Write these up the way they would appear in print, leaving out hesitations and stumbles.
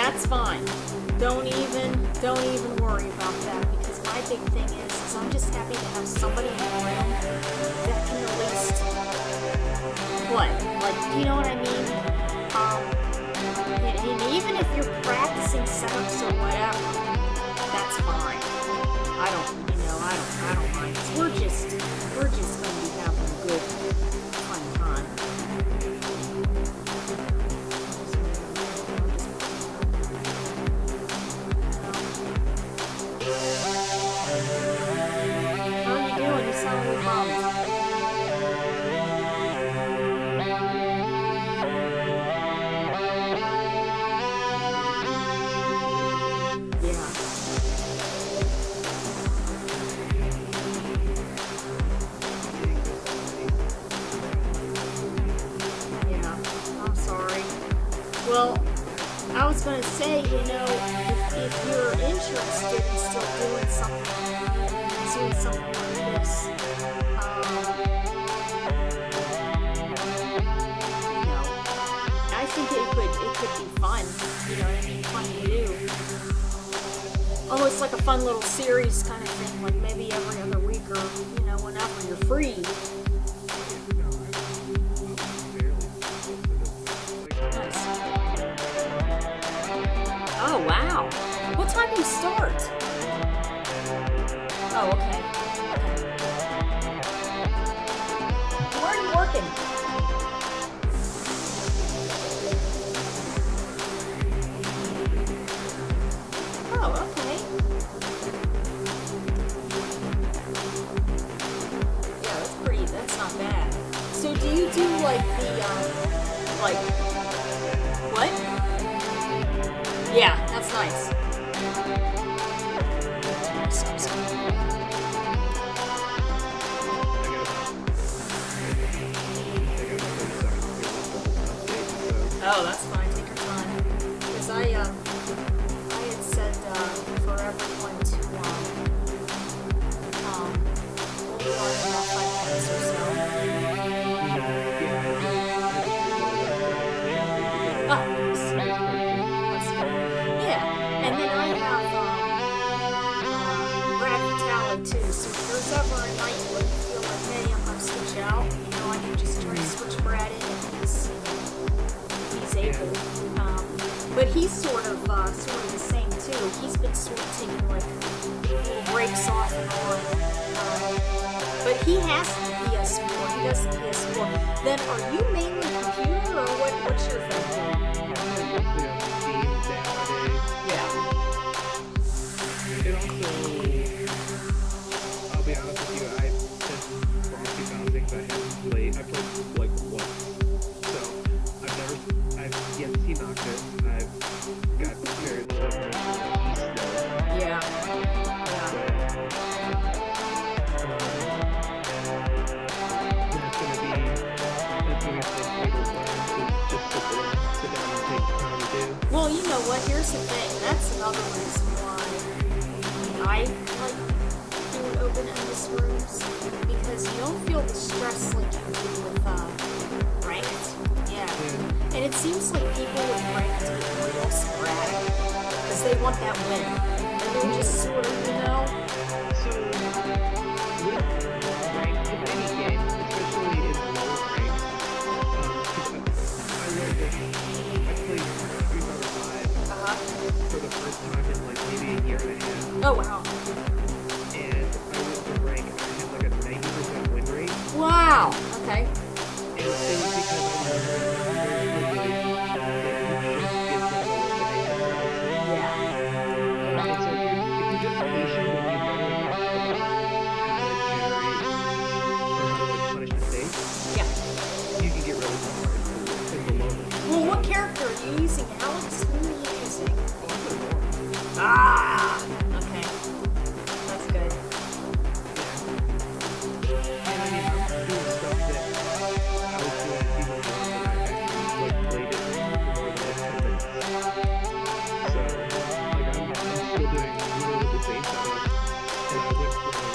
that's fine. Don't even worry about that, because my big thing is I'm just happy to have somebody in the room that can at least, what? Like, you know what I mean? And even if you're practicing setups or whatever, that's fine. I don't mind. We're just gonna be having a good, fun time. How are you doing? You sound a little bummed. Well, I was going to say, if you're interested in still doing something like this, I think it could be fun. You know what I mean? Fun to do. Almost like a fun little series kind of thing, like maybe every other week or whenever you're free. Oh, wow. What time do you start? Oh, okay. Where are you working? Oh, okay. Yeah, that's not bad. So do you do what? Yeah, that's nice. Oh, that's fine. Take your time. Because I had said for everyone to hold on about 5 minutes or so. And then I have Brad Vitale too, so if there's ever a night where you feel like, hey, I'm going to switch out, I can just try to switch Brad in if he's able. But he's sort of the same too. He's been sort of taking like little breaks off and on. But he has the PS4. He does the PS4. Then are you mainly computer or what's your thing? I'll be honest with you, since Frosty found things I haven't played, I've played like once. So, I've yet to see Noctis. I've got very little information on East though. Yeah. That's gonna be something people learn to just sit down and take the time to do. Well, you know what? Here's the thing. That's another reason why I like doing open-ended rooms, because you don't feel the stress like you do with ranked. Yeah. And it seems like people with ranked get real sporadic because they want that win, and they're just sort of, So, with ranked in any game, especially in lower rank, I played Street Fighter 5 for the first time in like maybe a year and a half. oh wow. And I went to rank and I had like a 90% win rate. Wow. Okay. And it was because I learned very quickly that you just give them a little bit of help. Yeah. And so if you're just patient when you know enough about how to generate or how to like punish mistakes, Yeah. you can get really far in the low. Well, what character are you using, Alex? Who are you using? Oh, I'm putting more. Ah. Okay. That's good. And I mean, I'm doing stuff that I was doing even when I actually like played it for more than 10 minutes. So, like, I'm still doing literally the same setup, and I went from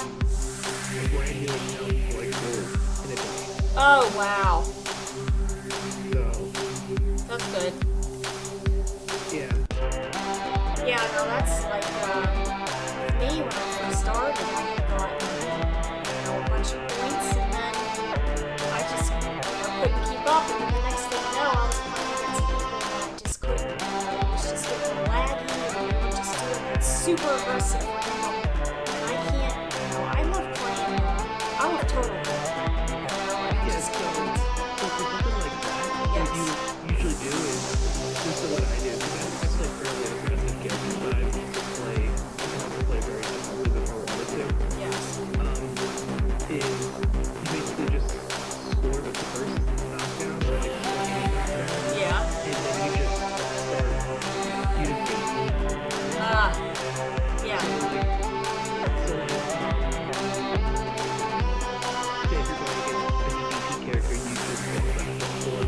a brand new account to like gold in a day. Oh wow. So, That's good. yeah. Yeah, no, that's like me when I first started. I had gotten a bunch of points, and then I just couldn't keep up. And then the next thing you know, I was playing against people, and I just couldn't. It was just getting laggy, and they were just doing that super aggressive random. And I can't. I love playing. I love Total. I just can't. So for something like that, what you usually do is, this is what I do, because I play fairly aggressive characters, but I also play very defensive if I wanted to. Yes. Is you basically just score the first knockdown, or like Yeah. and then you just start using Yeah. say if you're going against an EDP character, you just go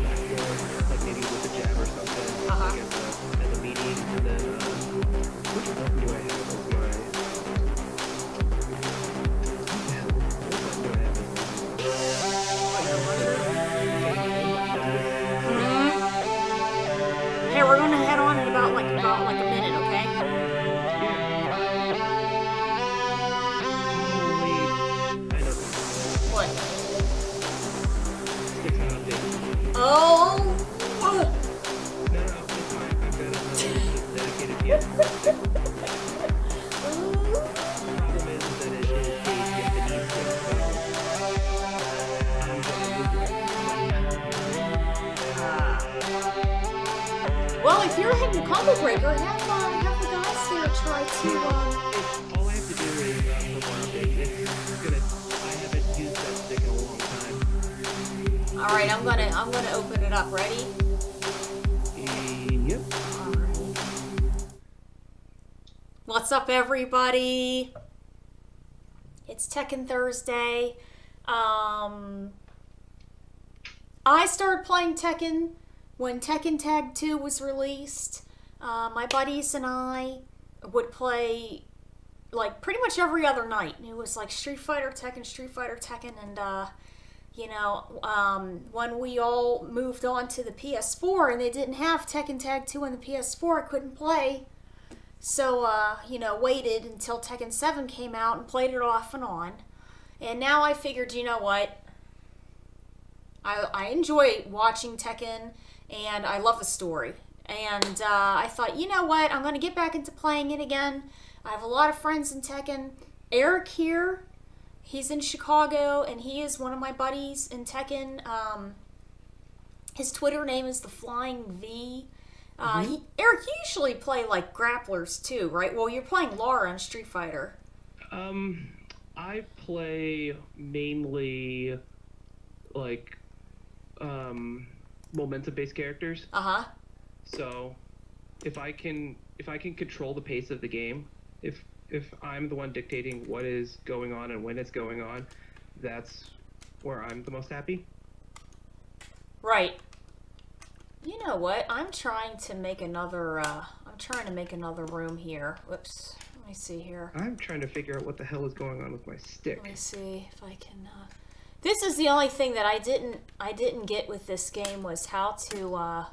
back door, like maybe with a jab or something, like as a meeting, and then which button do I have as my Hey, we're gonna head on in about like a minute, okay? What? Oh. Well, if you're hitting combo breaker, have the guys there try to. All I have to do is I haven't used that stick in a long time. All right, I'm gonna open it up. Ready? Yep. All right. What's up, everybody? It's Tekken Thursday. I started playing Tekken when Tekken Tag 2 was released. My buddies and I would play like pretty much every other night. It was like Street Fighter Tekken, and when we all moved on to the PS4 and they didn't have Tekken Tag 2 on the PS4, I couldn't play. So, waited until Tekken 7 came out and played it off and on. And now I figured, you know what? I enjoy watching Tekken, and I love the story. And I thought, you know what? I'm going to get back into playing it again. I have a lot of friends in Tekken. Eric here, he's in Chicago, and he is one of my buddies in Tekken. His Twitter name is The Flying V. Eric, you usually play like grapplers too, right? Well, you're playing Laura in Street Fighter. I play mainly like momentum-based characters. So if I can control the pace of the game, if I'm the one dictating what is going on and when it's going on, that's where I'm the most happy. Right. You know what? I'm trying to make another room here. Whoops. Let me see here. I'm trying to figure out what the hell is going on with my stick. Let me see if I can. This is the only thing that I didn't get with this game was how to.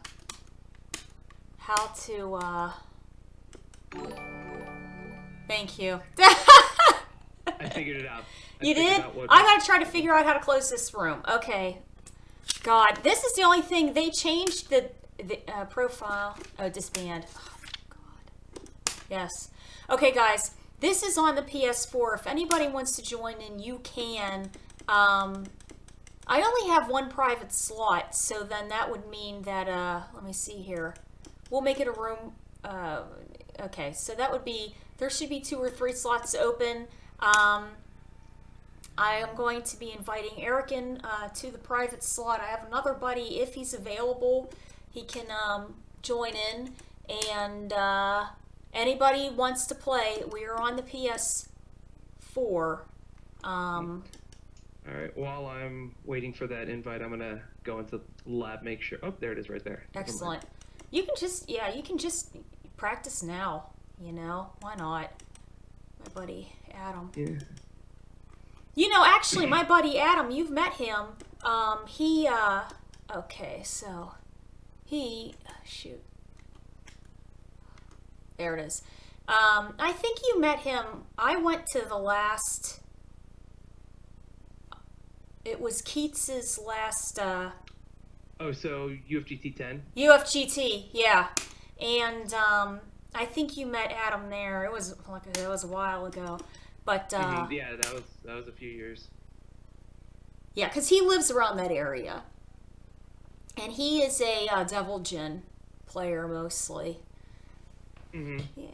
Thank you. I figured it out. You did? I gotta try to figure out how to close this room. Okay. God, this is the only thing. They changed the profile. Oh, disband. Oh, God. Yes. Okay, guys. This is on the PS4. If anybody wants to join in, you can. I only have one private slot, so then that would mean that, let me see here. We'll make it a room. Okay, so that would be, there should be 2 or 3 slots open. I am going to be inviting Eric in to the private slot. I have another buddy, if he's available, he can join in. And anybody wants to play, we are on the PS4. All right, while I'm waiting for that invite, I'm going to go into the lab, make sure. Oh, there it is right there. Excellent. You can just practice now, why not? My buddy Adam. Yeah. Actually, my buddy Adam, you've met him. Okay, so shoot. There it is. I think you met him. I went to the last. It was Keats's last Oh, so UFGT 10? UFGT, yeah. And I think you met Adam there. It was a while ago, but Yeah, that was a few years. yeah, because he lives around that area, and he is a Devil Jin player mostly. Mm-hmm. Yeah.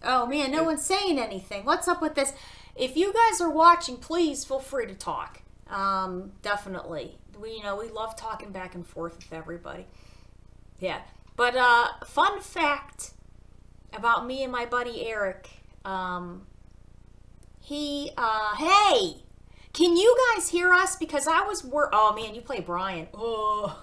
Oh man, no one's saying anything. What's up with this? If you guys are watching, please feel free to talk. Definitely. We love talking back and forth with everybody. Yeah. But fun fact about me and my buddy Eric. Hey, can you guys hear us? Because oh man, you play Brian. Oh.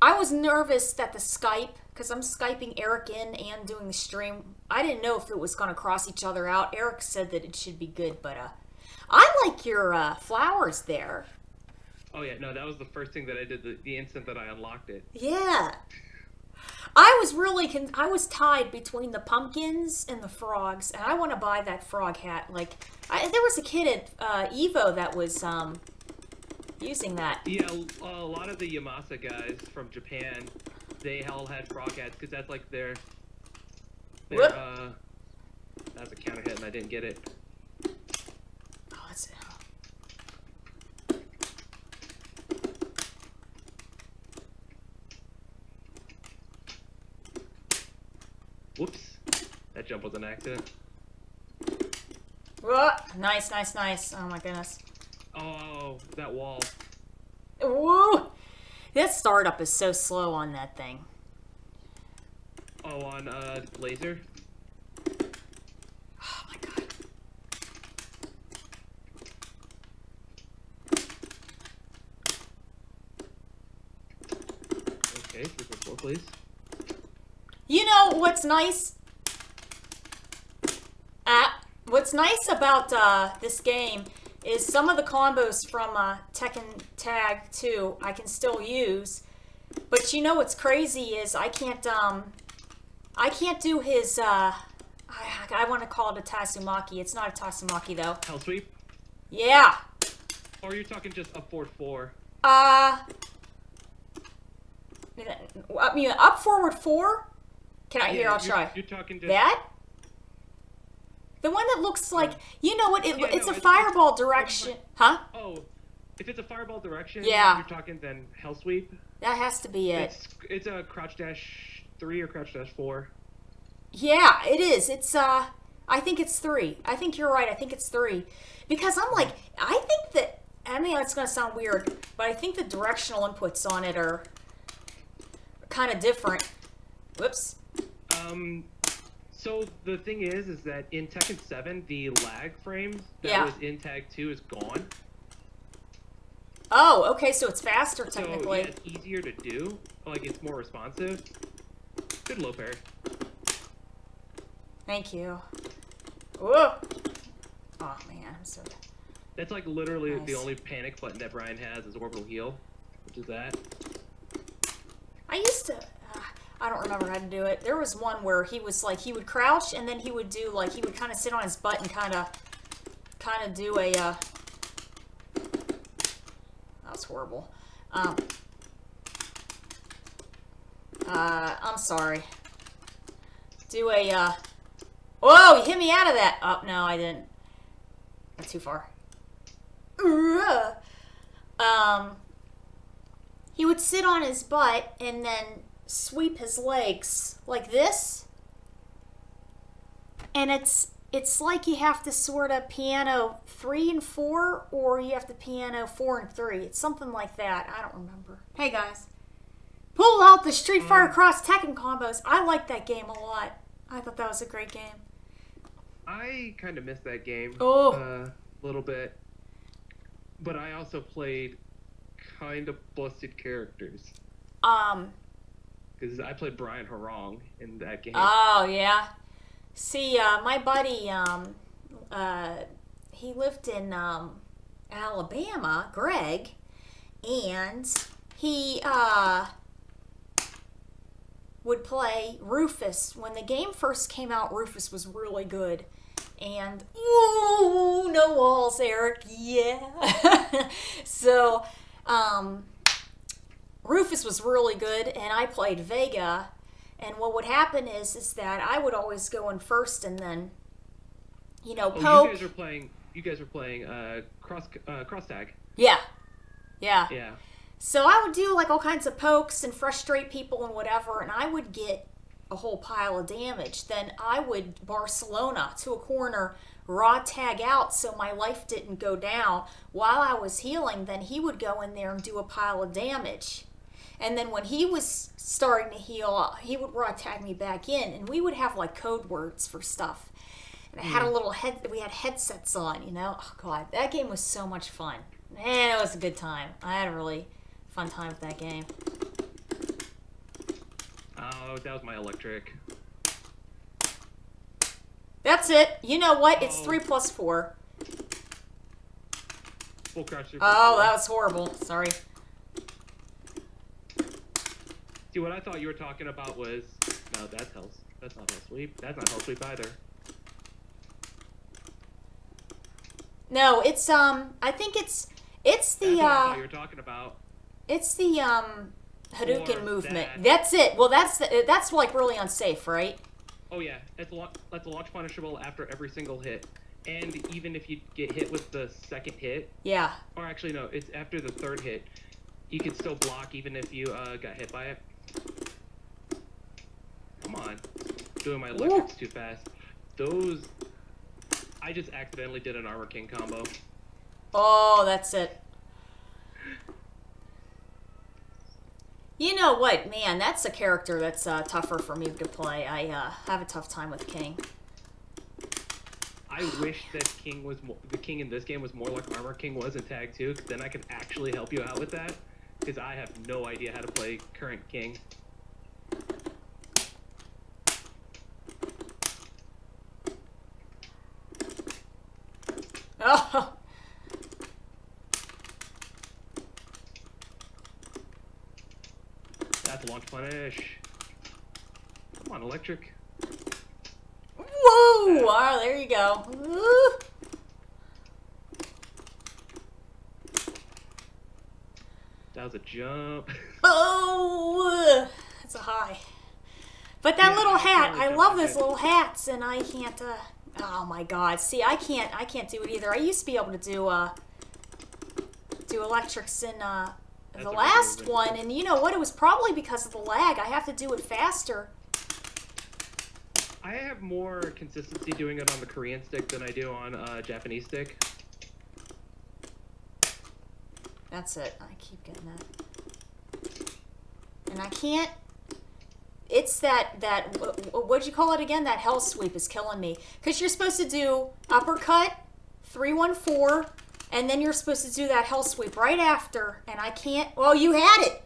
I was nervous that the Skype, because I'm Skyping Eric in and doing the stream. I didn't know if it was going to cross each other out. Eric said that it should be good, but I like your flowers there. Oh yeah, no, that was the first thing that I did the instant that I unlocked it. Yeah. I was tied between the pumpkins and the frogs, and I want to buy that frog hat. There was a kid at Evo that was using that. Yeah, a lot of the Yamasa guys from Japan, they all had frog hats because that's like their that's a counter hit and I didn't get it. Oh, that's it. Whoops, that jump was an accident. Whoa. Nice. Oh my goodness. Oh, that wall. Woo! That startup is so slow on that thing. Oh, on laser. Oh my god. Okay, 3.4, please. You know what's nice? What's nice about this game is some of the combos from Tekken Tag 2 I can still use, but you know what's crazy is I can't do his I want to call it a Tatsumaki. It's not a Tatsumaki though. Hell sweep. Yeah. Or you're talking just up forward 4. I mean up forward 4. Can I hear? I'll try. You're talking just That? The one that looks like, you know what, it's a it's fireball direction. Huh? Oh, if it's a fireball direction, Yeah. you're talking then hell sweep. That has to be it. It's a crouch dash 3 or crouch dash 4. Yeah, it is. It's, I think it's 3. I think you're right. I think it's 3. Because I'm like, I think that, I mean, it's going to sound weird, but I think the directional inputs on it are kind of different. Whoops. So the thing is that in Tekken 7, the lag frame that Yeah. was in Tag 2 is gone. Oh, okay, so it's faster technically. So yeah, it's easier to do. Like, it's more responsive. Good low parry. Thank you. Whoa. Oh, man, I'm so... That's like literally Nice. the only panic button that Brian has is orbital heal, which is that. I used to... I don't remember how to do it. There was one where he was like, he would crouch and then he would do like, he would kind of sit on his butt and kind of do a, that was horrible. I'm sorry. Do a, whoa, you hit me out of that. Oh, no, I didn't. Not too far. He would sit on his butt and then sweep his legs like this, and it's like you have to sort of piano 3 and 4, or you have to piano 4 and 3. It's something like that. I don't remember. Hey guys, pull out the Street Fighter Cross Tekken combos. I like that game a lot. I thought that was a great game. I kind of missed that game Oh. a little bit, but I also played kind of busted characters. Because I played Brian Harong in that game. Oh, yeah. See, my buddy, he lived in Alabama, Greg, and he would play Rufus. When the game first came out, Rufus was really good. And, ooh, no walls, Eric, yeah. So, Rufus was really good, and I played Vega. And what would happen is that I would always go in first, and then, poke. You guys were playing cross tag. Yeah. Yeah. So I would do like all kinds of pokes and frustrate people and whatever, and I would get a whole pile of damage. Then I would Barcelona to a corner, raw tag out so my life didn't go down. While I was healing, then he would go in there and do a pile of damage. And then when he was starting to heal, he would raw tag me back in, and we would have like code words for stuff. And I had a little we had headsets on, Oh God, that game was so much fun. Man, it was a good time. I had a really fun time with that game. Oh, that was my electric. That's it. You know what? It's 3 plus 4. Full crouch. Oh, that was horrible. Sorry. See, what I thought you were talking about was... No, that's hell. That's not hell sweep. That's not hell sweep either. No, it's I think it's the That's what I thought you were talking about. It's the Hadouken Or movement. that. That's it. Well, that's like really unsafe, right? Oh yeah, that's a launch punishable after every single hit, and even if you get hit with the second hit, Yeah. or actually no, it's after the third hit, you can still block even if you got hit by it. Come on, doing my electrics too fast. Those, I just accidentally did an Armor King combo. Oh, that's it. You know what, man? That's a character that's tougher for me to play. I have a tough time with King. I wish that the King in this game was more like Armor King was in Tag 2, because then I could actually help you out with that, because I have no idea how to play current King. Oh. That's launch punish. Come on, electric. Whoa! Oh, there you go. Woo. That was a jump. Oh, that's a high. But that little hat, I love those little hats, and I can't. Oh my God! See, I can't do it either. I used to be able to do electrics in the last one, and you know what? It was probably because of the lag. I have to do it faster. I have more consistency doing it on the Korean stick than I do on Japanese stick. That's it. I keep getting that. And I can't... It's what'd you call it again? That hell sweep is killing me. Because you're supposed to do uppercut, 3-1-4, and then you're supposed to do that hell sweep right after. And I can't... Well, you had it.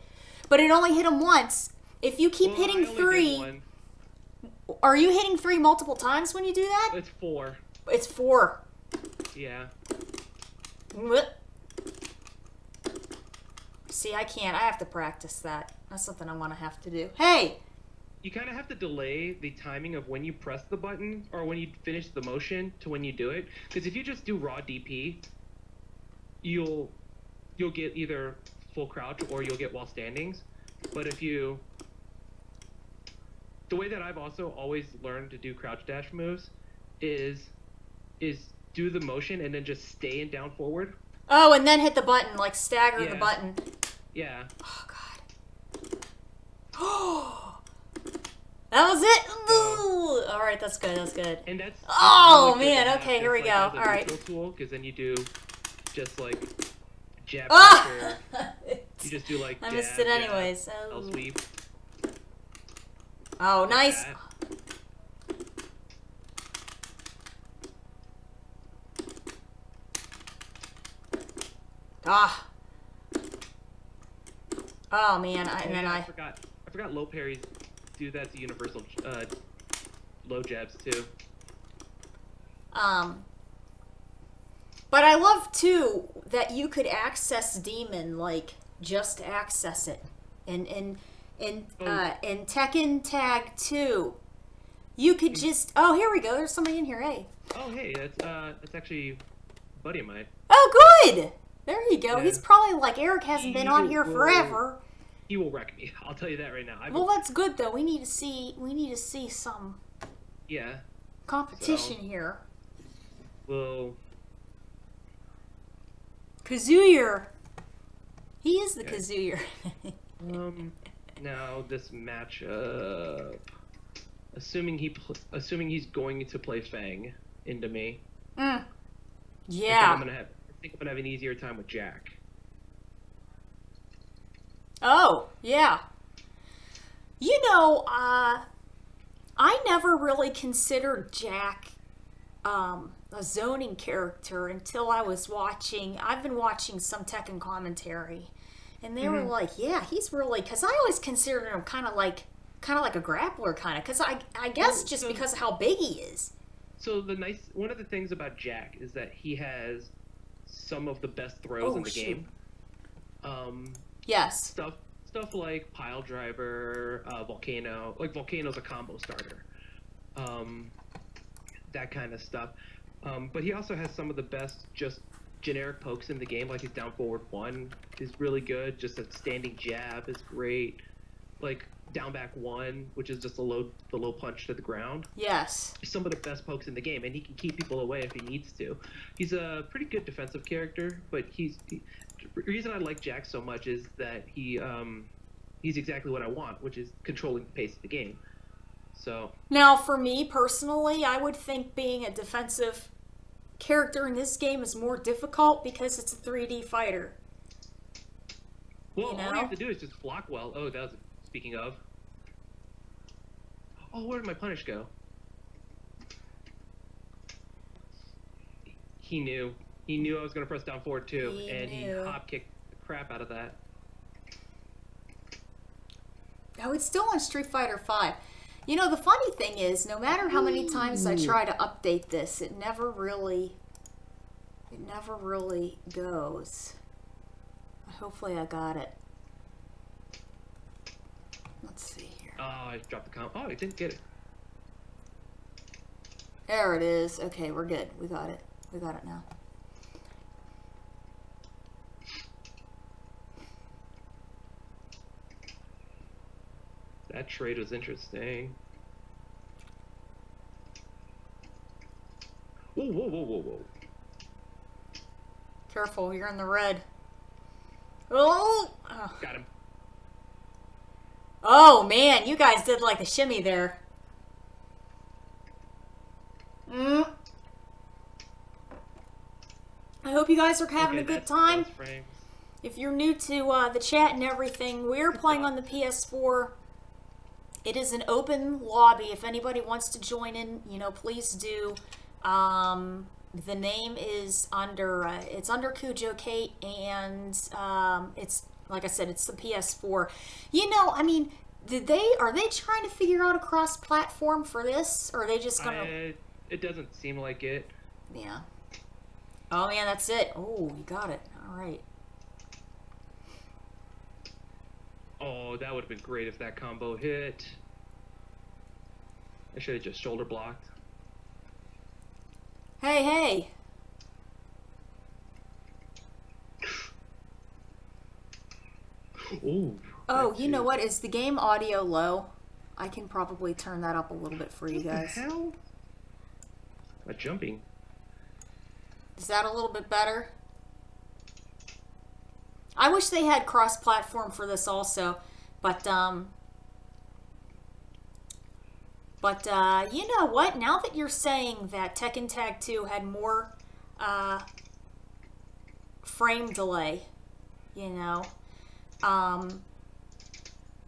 But it only hit him once. If you keep hitting 3... Are you hitting 3 multiple times when you do that? It's 4. It's 4. Yeah. See, I can't. I have to practice that. That's something I want to have to do. Hey! You kind of have to delay the timing of when you press the button or when you finish the motion to when you do it. Because if you just do raw DP, you'll get either full crouch or you'll get while standings. But if you... The way that I've also always learned to do crouch dash moves is do the motion and then just stay and down forward. Oh, and then hit the button, like stagger the button. Yeah. Oh, God. Oh, that was it? Ooh. All right, that's good, that's good. And that's oh, really man, okay, here we go. All right. Tool, because then you do just like jab Oh! You just do like I jab, missed it anyways. jab, Oh. L sweep. Oh, nice. That. Ah. Oh man, I forgot low parries do that to universal low jabs too. But I love too that you could access Demon like just to access it. And Oh. in Tekken Tag 2, you could just, oh, here we go. There's somebody in here. Hey. Oh, hey, that's actually a buddy of mine. Oh, good. There you go. He's Yeah. probably like, Eric hasn't been He on here will forever. he will wreck me. I'll tell you that right now. Well, that's good though. We need to see some Yeah. competition So here. we'll Kazuya. He is the okay. Kazuya. Now this matchup. Assuming he's going to play Fang into me. Mm. I Yeah. think I'm gonna have an easier time with Jack. Oh, yeah. You know, I never really considered Jack a zoning character until I've been watching some Tekken commentary. And they were Hmm. like, yeah, he's really, because I always considered him kind of like a grappler, because I guess Well, just so because of how big he is. so one of the things about Jack is that he has some of the best throws Oh, in the shoot. game. Um, Yes. stuff like pile driver, volcano. Like volcano's a combo starter. Um, that kind of stuff. But he also has some of the best just generic pokes in the game. Like his down forward one is really good. Just a standing jab is great. Like down back one, which is just the low punch to the ground. Yes. Some of the best pokes in the game, and he can keep people away if he needs to. He's a pretty good defensive character, but the reason I like Jack so much is that he's exactly what I want, which is controlling the pace of the game. So Now, for me personally, I would think being a defensive character in this game is more difficult because it's a 3D fighter. well, You all you know? have to do is just block well. Oh, that was speaking of. Oh, where did my punish go? He knew. He knew I was going to press down forward too, He and he knew. hop kicked the crap out of that. Oh, it's still on Street Fighter V. You know, the funny thing is, no matter how many times I try to update this, it never really goes. Hopefully I got it. Let's see here. Oh, I dropped the comp. Oh, I didn't get it. There it is. Okay, we're good. We got it. We got it now. That trade was interesting. Whoa, whoa, whoa, whoa, whoa. Careful, you're in the red. Oh! Got him. Oh, man, you guys did like the shimmy there. I hope you guys are having Okay, a good that's time. close frames. If you're new to the chat and everything, we're playing on the PS4. It is an open lobby. If anybody wants to join in, please do. The name is it's under Cujo Kate, and it's, like I said, it's the PS4. I mean, are they trying to figure out a cross-platform for this, or are they just gonna? It doesn't seem like it. Yeah. Oh man, that's it. Oh, you got it. All right. Oh, that would have been great if that combo hit. I should have just shoulder blocked. Hey, hey. Ooh. Oh, that you know too. what? Is the game audio low? I can probably turn that up a little bit for you What the guys. hell? A jumping. Is that a little bit better? I wish they had cross-platform for this also, but you know what? Now that you're saying that Tekken Tag 2 had more frame delay,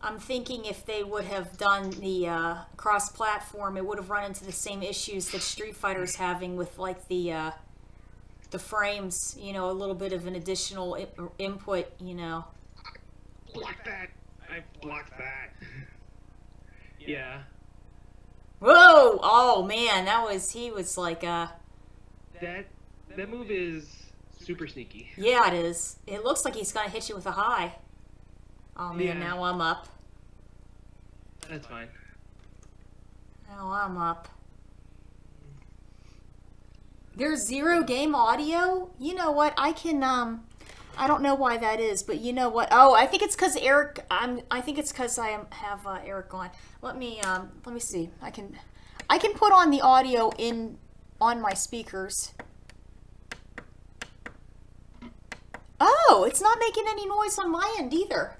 I'm thinking if they would have done the cross-platform, it would have run into the same issues that Street Fighter's having with like the frames, a little bit of an additional input, Block that! I blocked that. Yeah. Whoa! Oh man, he was like That move is super sneaky. Yeah, it is. It looks like he's gonna hit you with a high. Oh man, Yeah. now I'm up. That's fine. Now I'm up. There's 0 game audio? You know what? I can I don't know why that is, but you know what? Oh, I think it's cuz I think it's cuz I have Eric on. Let me see. I can put on the audio on my speakers. Oh, it's not making any noise on my end either.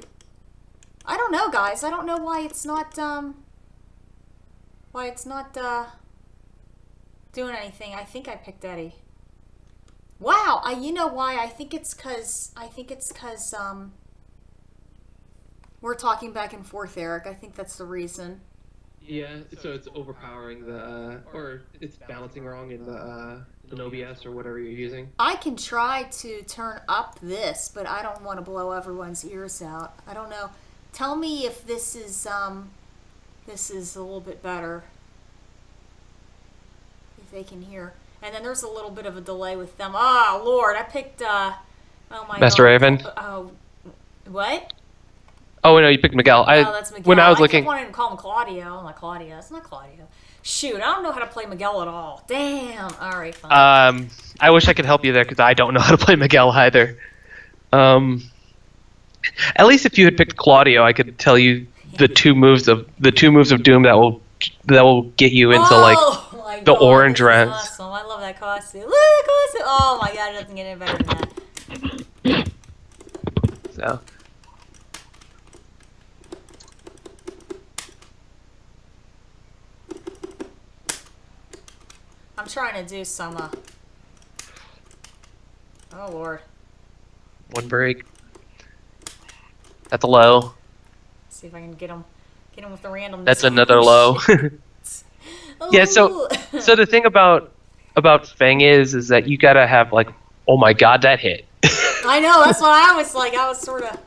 I don't know, guys. I don't know why it's not doing anything. I think I picked Eddie. Wow, you know why? I think it's cuz we're talking back and forth, Eric. I think that's the reason. Yeah, so it's overpowering or it's balancing wrong in the OBS or whatever you're using. I can try to turn up this, but I don't want to blow everyone's ears out. I don't know. Tell me if this is a little bit better. If they can hear. And then there's a little bit of a delay with them. Oh, Lord, I picked oh my Master God. Raven. Oh, what? Oh no, you picked Miguel. No, that's Miguel. When I was kept looking, wanting to call him Claudio. I'm like, Claudio. It's not Claudio. Shoot, I don't know how to play Miguel at all. Damn. All right, fine. I wish I could help you there because I don't know how to play Miguel either. At least if you had picked Claudio, I could tell you the two moves of Doom that will get you into my the God, orange this is rounds. Awesome. I love that costume. Look at that costume. Oh my God, it doesn't get any better than that. So. I'm trying to do some. Oh Lord. One break. At the low. See if I can get him with the randomness. That's another low. Yeah. So the thing about Fang is that you gotta have like, oh my God, that hit. I know. That's what I was like. I was sort of.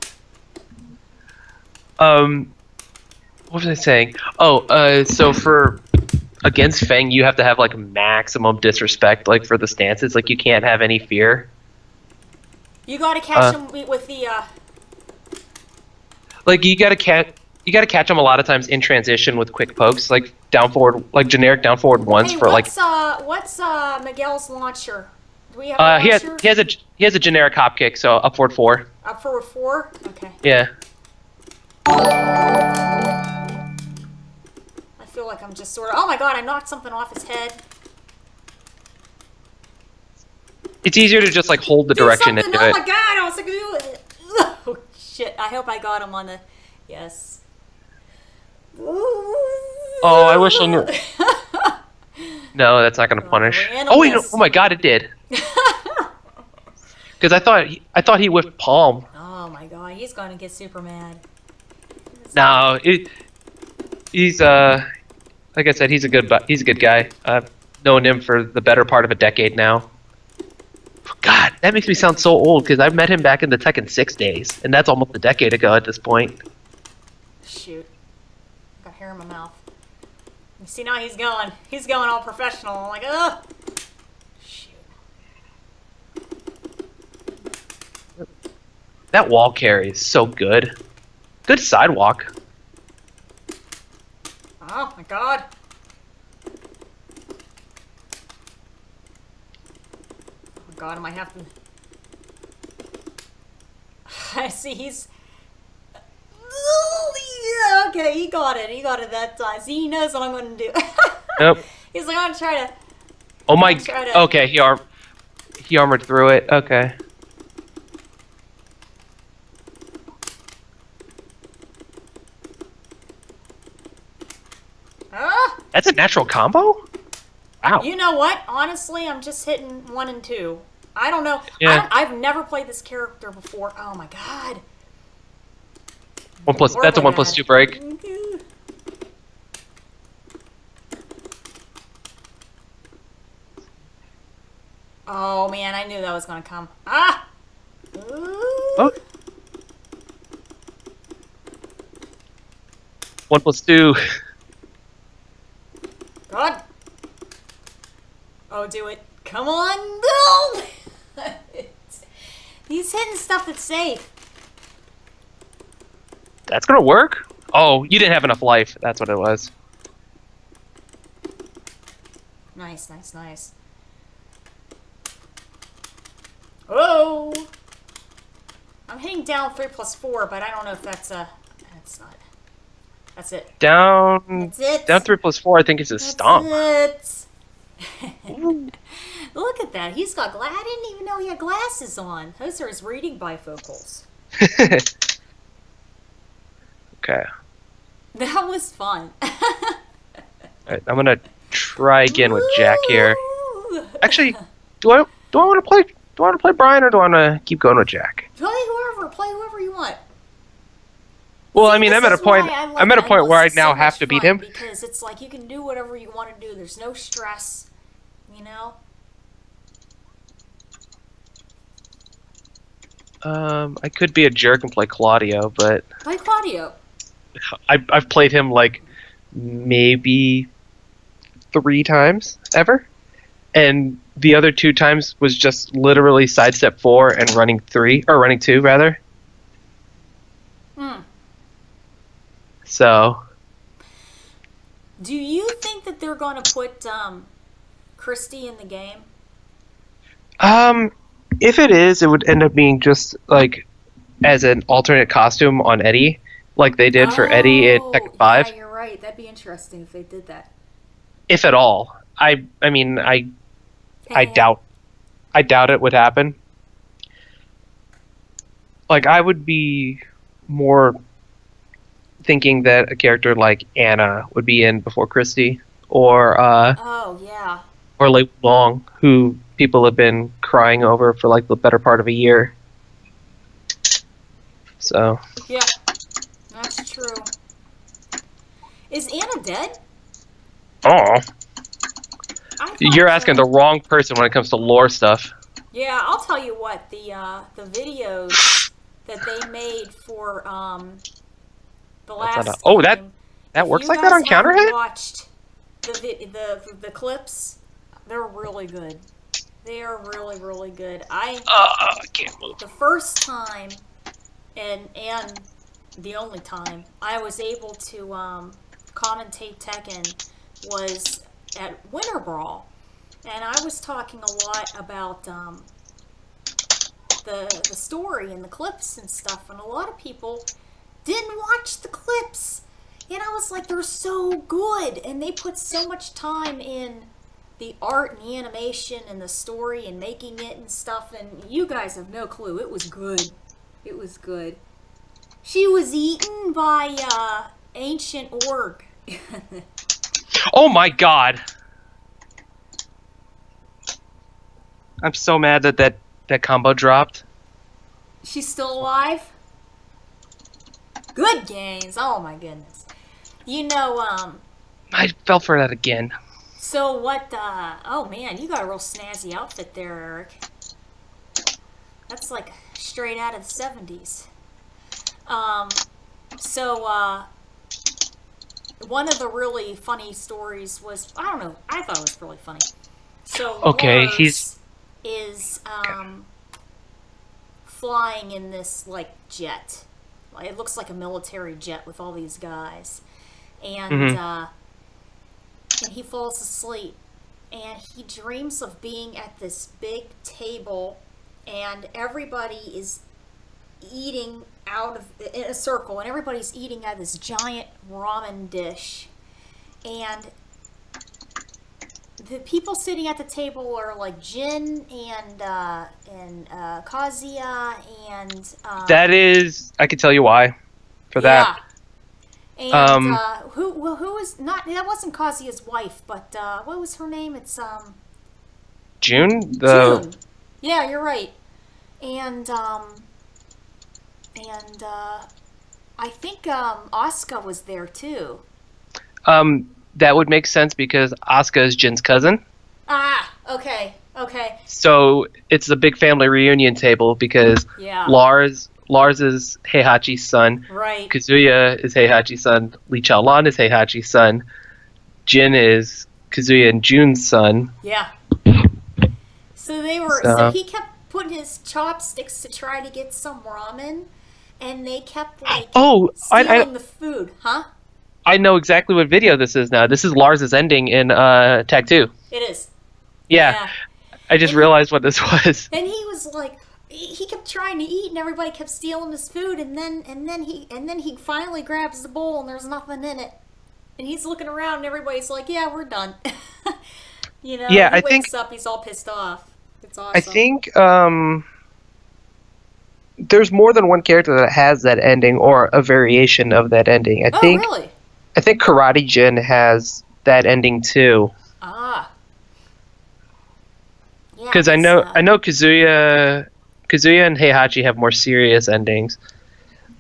What was I saying? Oh, so for against Fang, you have to have like maximum disrespect, like for the stances. Like you can't have any fear. You gotta catch him with the. Like you gotta catch him a lot of times in transition with quick pokes, like down forward, like generic down forward ones Hey, for like. What's Miguel's launcher? Do we have a launcher? He has a generic hop kick, so upward 4. Up forward 4. Okay. Yeah. I feel like I'm just sort of. Oh my God! I knocked something off his head. It's easier to just like hold the direction and do Oh it. my God! I was like, oh shit! I hope I got him on the. Yes. Oh, I wish I knew. No, that's not gonna punish. Oh wait, no, oh my God, it did. Because I thought he whiffed palm. Oh my God, he's gonna get super mad. No, he's like I said, he's a good guy. I've known him for the better part of a decade now. God, that makes me sound so old because I met him back in the Tekken 6 days, and that's almost a decade ago at this point. Shoot, got hair in my mouth. You see now he's going all professional. I'm like, ugh. Shoot. That wall carry is so good. Good sidewalk. Oh my God. Oh God, am I have to? I see he's. Yeah, okay, he got it. He got it that time. See, he knows what I'm going to do. Yep. He's like, I'm gonna try to. Oh my. Try to- Okay, he armored through it. Okay. Ah! That's a natural combo? Wow. You know what? Honestly, I'm just hitting 1 and 2. I don't know. Yeah. I've never played this character before. Oh my God. That's a 1+2 break. Oh man, I knew that was gonna come. Ah! Ooh. Oh. 1+2. God. Oh, do it. Come on. No! He's hitting stuff that's safe. That's gonna work? Oh, you didn't have enough life. That's what it was. Nice, nice, nice. Oh! I'm hitting down 3+4, but I don't know if that's a... That's not... That's it. Down That's it. down 3+4, I think it's a stomp. That's it. Look at that. He's got I didn't even know he had glasses on. Those are his reading bifocals. Okay. That was fun. Alright, I'm gonna try again with Jack here. Woo! Actually, do I want to play Brian or do I want to keep going with Jack? Play whoever you want. Well, See, I mean, this I'm at a is why point. I like I'm at a point where I Endless. It's now so have much to beat fun him. because it's like you can do whatever you want to do. There's no stress, you know. I could be a jerk and play Claudio, but Play Claudio. I've played him like maybe 3 times ever, and the other 2 times was just literally sidestep 4 and running 2 rather. Hmm. So Do you think that they're going to put Christy in the game? if it is, it would end up being just like as an alternate costume on Eddie, like they did for Eddie in Tekken 5. Yeah, you're right. That'd be interesting if they did that. If at all. I mean, I doubt it would happen. Like, I would be more thinking that a character like Anna would be in before Christy, or Oh yeah. or Lei Long, who people have been crying over for like the better part of a year. So Yeah, that's true. Is Anna dead? oh, I thought you're asking the wrong person when it comes to lore stuff. Yeah, I'll tell you what. The videos that they made for the That's last. not oh, that game, that if works you like that on guys haven't Counterhit? Watched the clips? They're really good. They are really, really good. I can't move. The first time and the only time I was able to commentate Tekken was at Winter Brawl, and I was talking a lot about the story and the clips and stuff, and a lot of people didn't watch the clips, and I was like, they're so good, and they put so much time in the art and the animation and the story and making it and stuff, and you guys have no clue. It was good. It was good. She was eaten by ancient org. Oh my god! I'm so mad that combo dropped. She's still alive? Good games. Oh my goodness. You know, I fell for that again. so what, oh man, you got a real snazzy outfit there, Eric. That's like straight out of the 70s. One of the really funny stories was, I don't know, I thought it was really funny. So Okay, Lars he's- is flying in this like jet. Like, it looks like a military jet with all these guys, and and he falls asleep, and he dreams of being at this big table, and everybody is eating out of in a circle, and everybody's eating out of this giant ramen dish, and the people sitting at the table are like Jin and Kazuya and That is, I can tell you why. For that, yeah. And who was not, that wasn't Kazuya's wife, but what was her name? It's June. June. Yeah, you're right. And I think Asuka was there too. That would make sense because Asuka is Jin's cousin. Ah, okay. So it's a big family reunion table because Yeah. Lars is Heihachi's son. Right. Kazuya is Heihachi's son. Lee Chaolan is Heihachi's son. Jin is Kazuya and Jun's son. Yeah. So they were. So- So he kept putting his chopsticks to try to get some ramen, and they kept like Oh, stealing the food, huh? I know exactly what video this is now. This is Lars's ending in Tag 2. It is. Yeah, Yeah. I just And- realized what this was. And he was like, he kept trying to eat, and everybody kept stealing his food. And then he finally grabs the bowl, and there's nothing in it. And he's looking around, and everybody's like, "Yeah, we're done." You know. Yeah, he I wakes think- up, he's all pissed off. It's awesome. I think there's more than one character that has that ending or a variation of that ending. Oh, really? I think Karate Jin has that ending too. Ah. Yeah. Because I know Kazuya and Heihachi have more serious endings.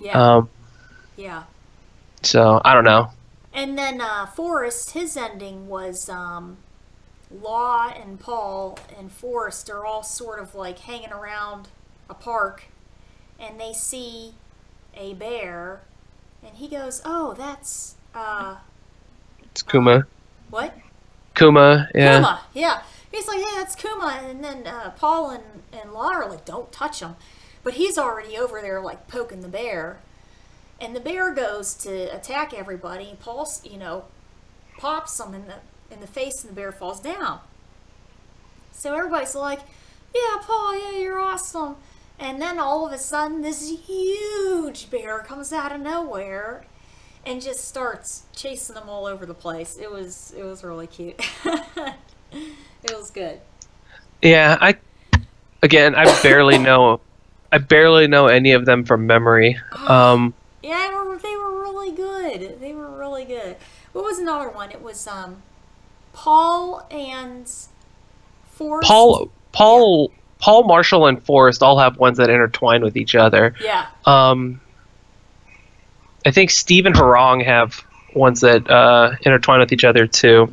Yeah. Yeah. So I don't know. And then Forrest, his ending was Law and Paul and Forrest are all sort of like hanging around a park, and they see a bear, and he goes, "Oh, that's It's Kuma. what? Kuma, yeah. Kuma." Yeah. He's like, "Yeah, that's Kuma," and then Paul and Law are like, "Don't touch him," but he's already over there like poking the bear. And the bear goes to attack everybody. And Paul, pops him in the face, and the bear falls down. So everybody's like, "Yeah, Paul, yeah, you're awesome." And then all of a sudden, this huge bear comes out of nowhere and just starts chasing them all over the place. It was really cute. It was good. Yeah, I barely know any of them from memory. Yeah, they were really good. They were really good. What was another one? It was Paul and Forrest. Paul, Marshall, and Forrest all have ones that intertwine with each other. Yeah. I think Steve and Harong have ones that intertwine with each other too.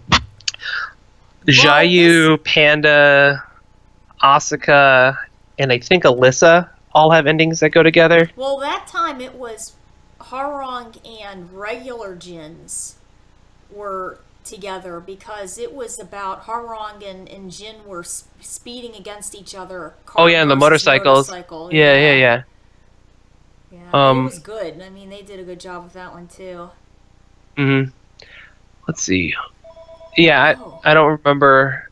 Jayu, Panda, Asuka, and I think Alyssa all have endings that go together. Well, that time it was Harong and regular Jins were together because it was about Harong and Jin were speeding against each other. Oh yeah, and the motorcycles. Motorcycle. Yeah. Yeah, it was good. I mean, they did a good job with that one too. Let's see. Yeah, Oh. I don't remember.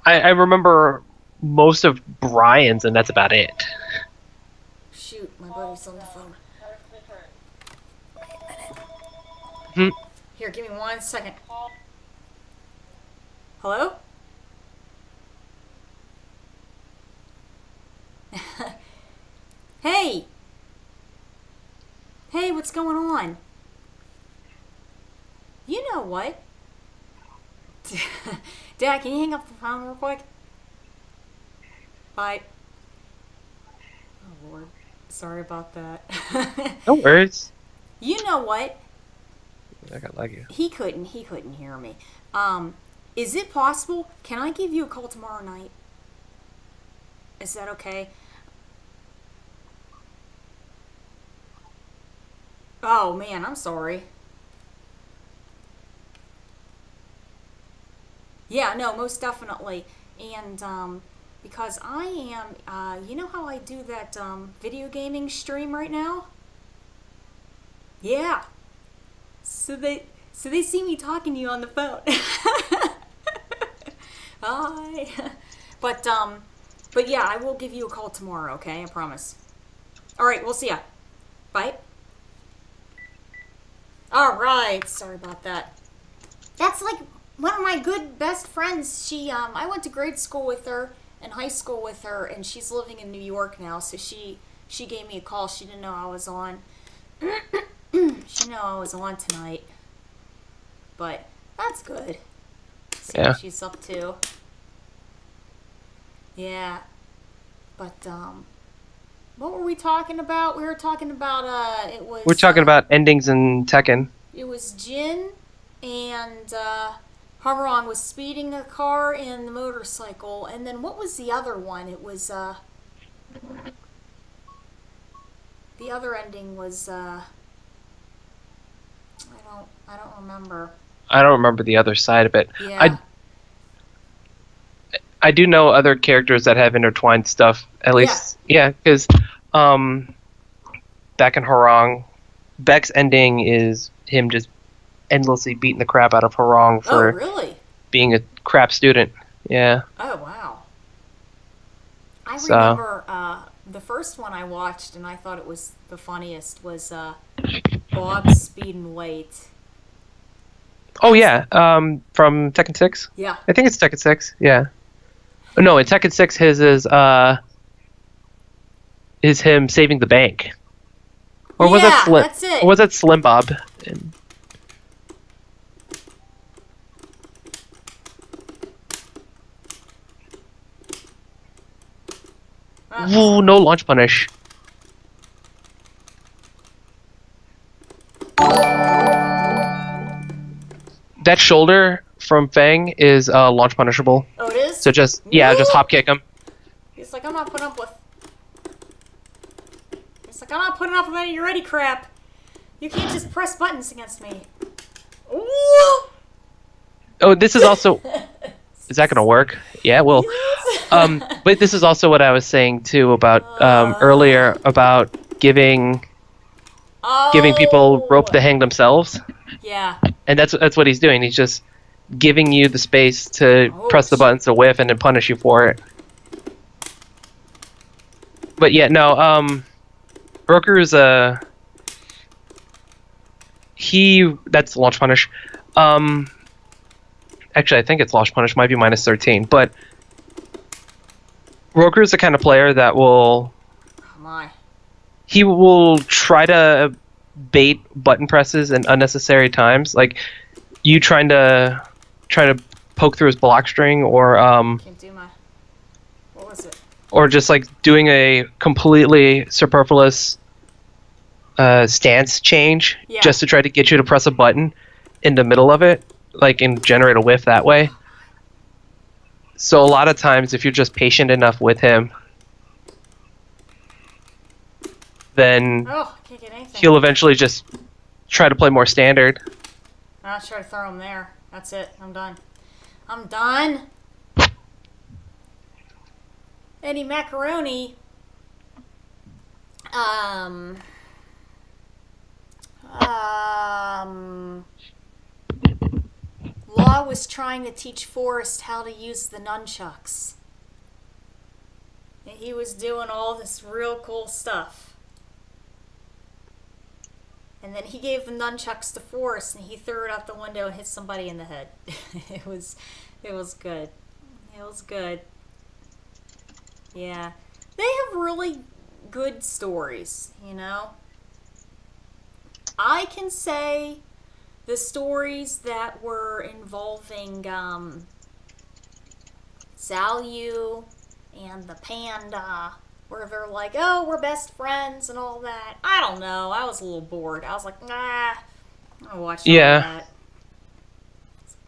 I remember most of Brian's, and that's about it. Shoot, my buddy's on the phone. Hmm. Here, give me 1 second. Hello? Hey! Hey, what's going on? You know what? Dad, can you hang up the phone real quick? Bye. Oh, Lord. Sorry about that. No worries. You know what? I got like you. He couldn't hear me. Is it possible? Can I give you a call tomorrow night? Is that okay? Oh man, I'm sorry. Yeah, no, most definitely. And because I am, you know how I do that video gaming stream right now? Yeah. So they see me talking to you on the phone. Hi. But yeah, I will give you a call tomorrow, okay? I promise. All right, we'll see ya. Bye. All right. Sorry about that. That's like one of my good best friends. She I went to grade school with her and high school with her, and she's living in New York now, so she gave me a call. She didn't know I was on. She knew I was on tonight. But that's good. See Yeah. what she's up to. Yeah. But what were we talking about? We were talking about it was We're talking about endings in Tekken. it was Jin and Harong was speeding a car and the motorcycle, and then what was the other one? It was the other ending was I don't remember. I don't remember the other side of it. Yeah. I do know other characters that have intertwined stuff. At least, yeah, because back in Harong, Beck's ending is him just endlessly beating the crap out of Harong Oh, for really? being a crap student. Yeah. Oh, wow. I So- remember the first one I watched, and I thought it was the funniest, was Bob's Speed and Weight. Oh yeah. From Tekken 6. Yeah. I think it's Tekken 6. Yeah. No, in Tekken 6, his is him saving the bank. Or was Yeah, that Slim? that's it. Or was that Slim Bob? Ooh, no launch punish. That shoulder from Fang is launch punishable. Oh, it is? So just just hop kick him. He's like, I'm not putting up with... He's like, I'm not putting up with any of your ready crap. You can't just press buttons against me. Ooh! Oh, this is also. Is that gonna work? Yeah, it will. But this is also what I was saying too about earlier about giving people rope to hang themselves, Yeah. and that's what he's doing. He's just giving you the space to press the buttons to whiff and then punish you for it. But yeah, no. Roku's that's launch punish. Actually, I think it's launch punish. Might be minus 13, but Roker is the kind of player that will. Oh my. He will try to bait button presses in unnecessary times, like you trying to poke through his block string, or Can't do my... What was it? or just like doing a completely superfluous stance change just to try to get you to press a button in the middle of it, like and generate a whiff that way. So a lot of times, if you're just patient enough with him, then Oh, I can't get anything. he'll eventually just try to play more standard. I'll try to throw him there. That's it. I'm done. I'm done. Eddie Macaroni. Law was trying to teach Forrest how to use the nunchucks. And he was doing all this real cool stuff. And then he gave the nunchucks to Forrest, and he threw it out the window and hit somebody in the head. It was good. It was good. Yeah. They have really good stories, you know? I can say the stories that were involving Zalyu and the panda, where they're like, oh, we're best friends and all that. I don't know. I was a little bored. I was like, nah, I don't watch all that.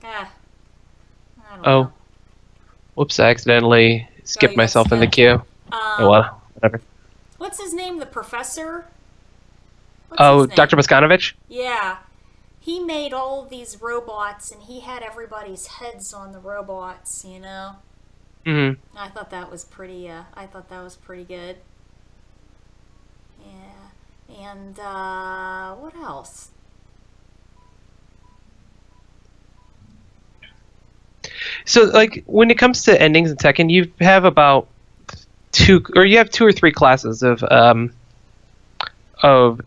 I don't know. Whoops, I accidentally skipped you got myself in the skipped. queue. Oh well, whatever. What's his name? The professor? What's his name? Dr. Boskanovich? Yeah. He made all of these robots, and he had everybody's heads on the robots, you know? Mm-hmm. I thought that was pretty, good. Yeah. And, what else? So, like, when it comes to endings in Tekken, you have about two or three classes of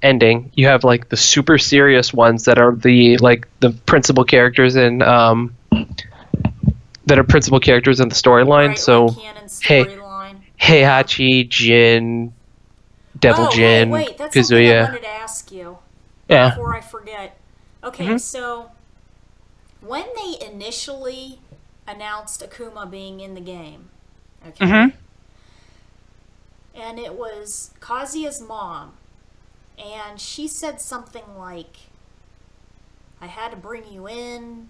ending. You have like the super serious ones that are the principal characters in that are principal characters in the storyline. Right, so, like canon storyline. Heihachi, Jin, Devil Jin, wait, that's something I Kazuya. wanted to ask you. Yeah. Before I forget. Okay, so when they initially announced Akuma being in the game, okay, Mm-hmm. and it was Kazuya's mom, and she said something like, I had to bring you in,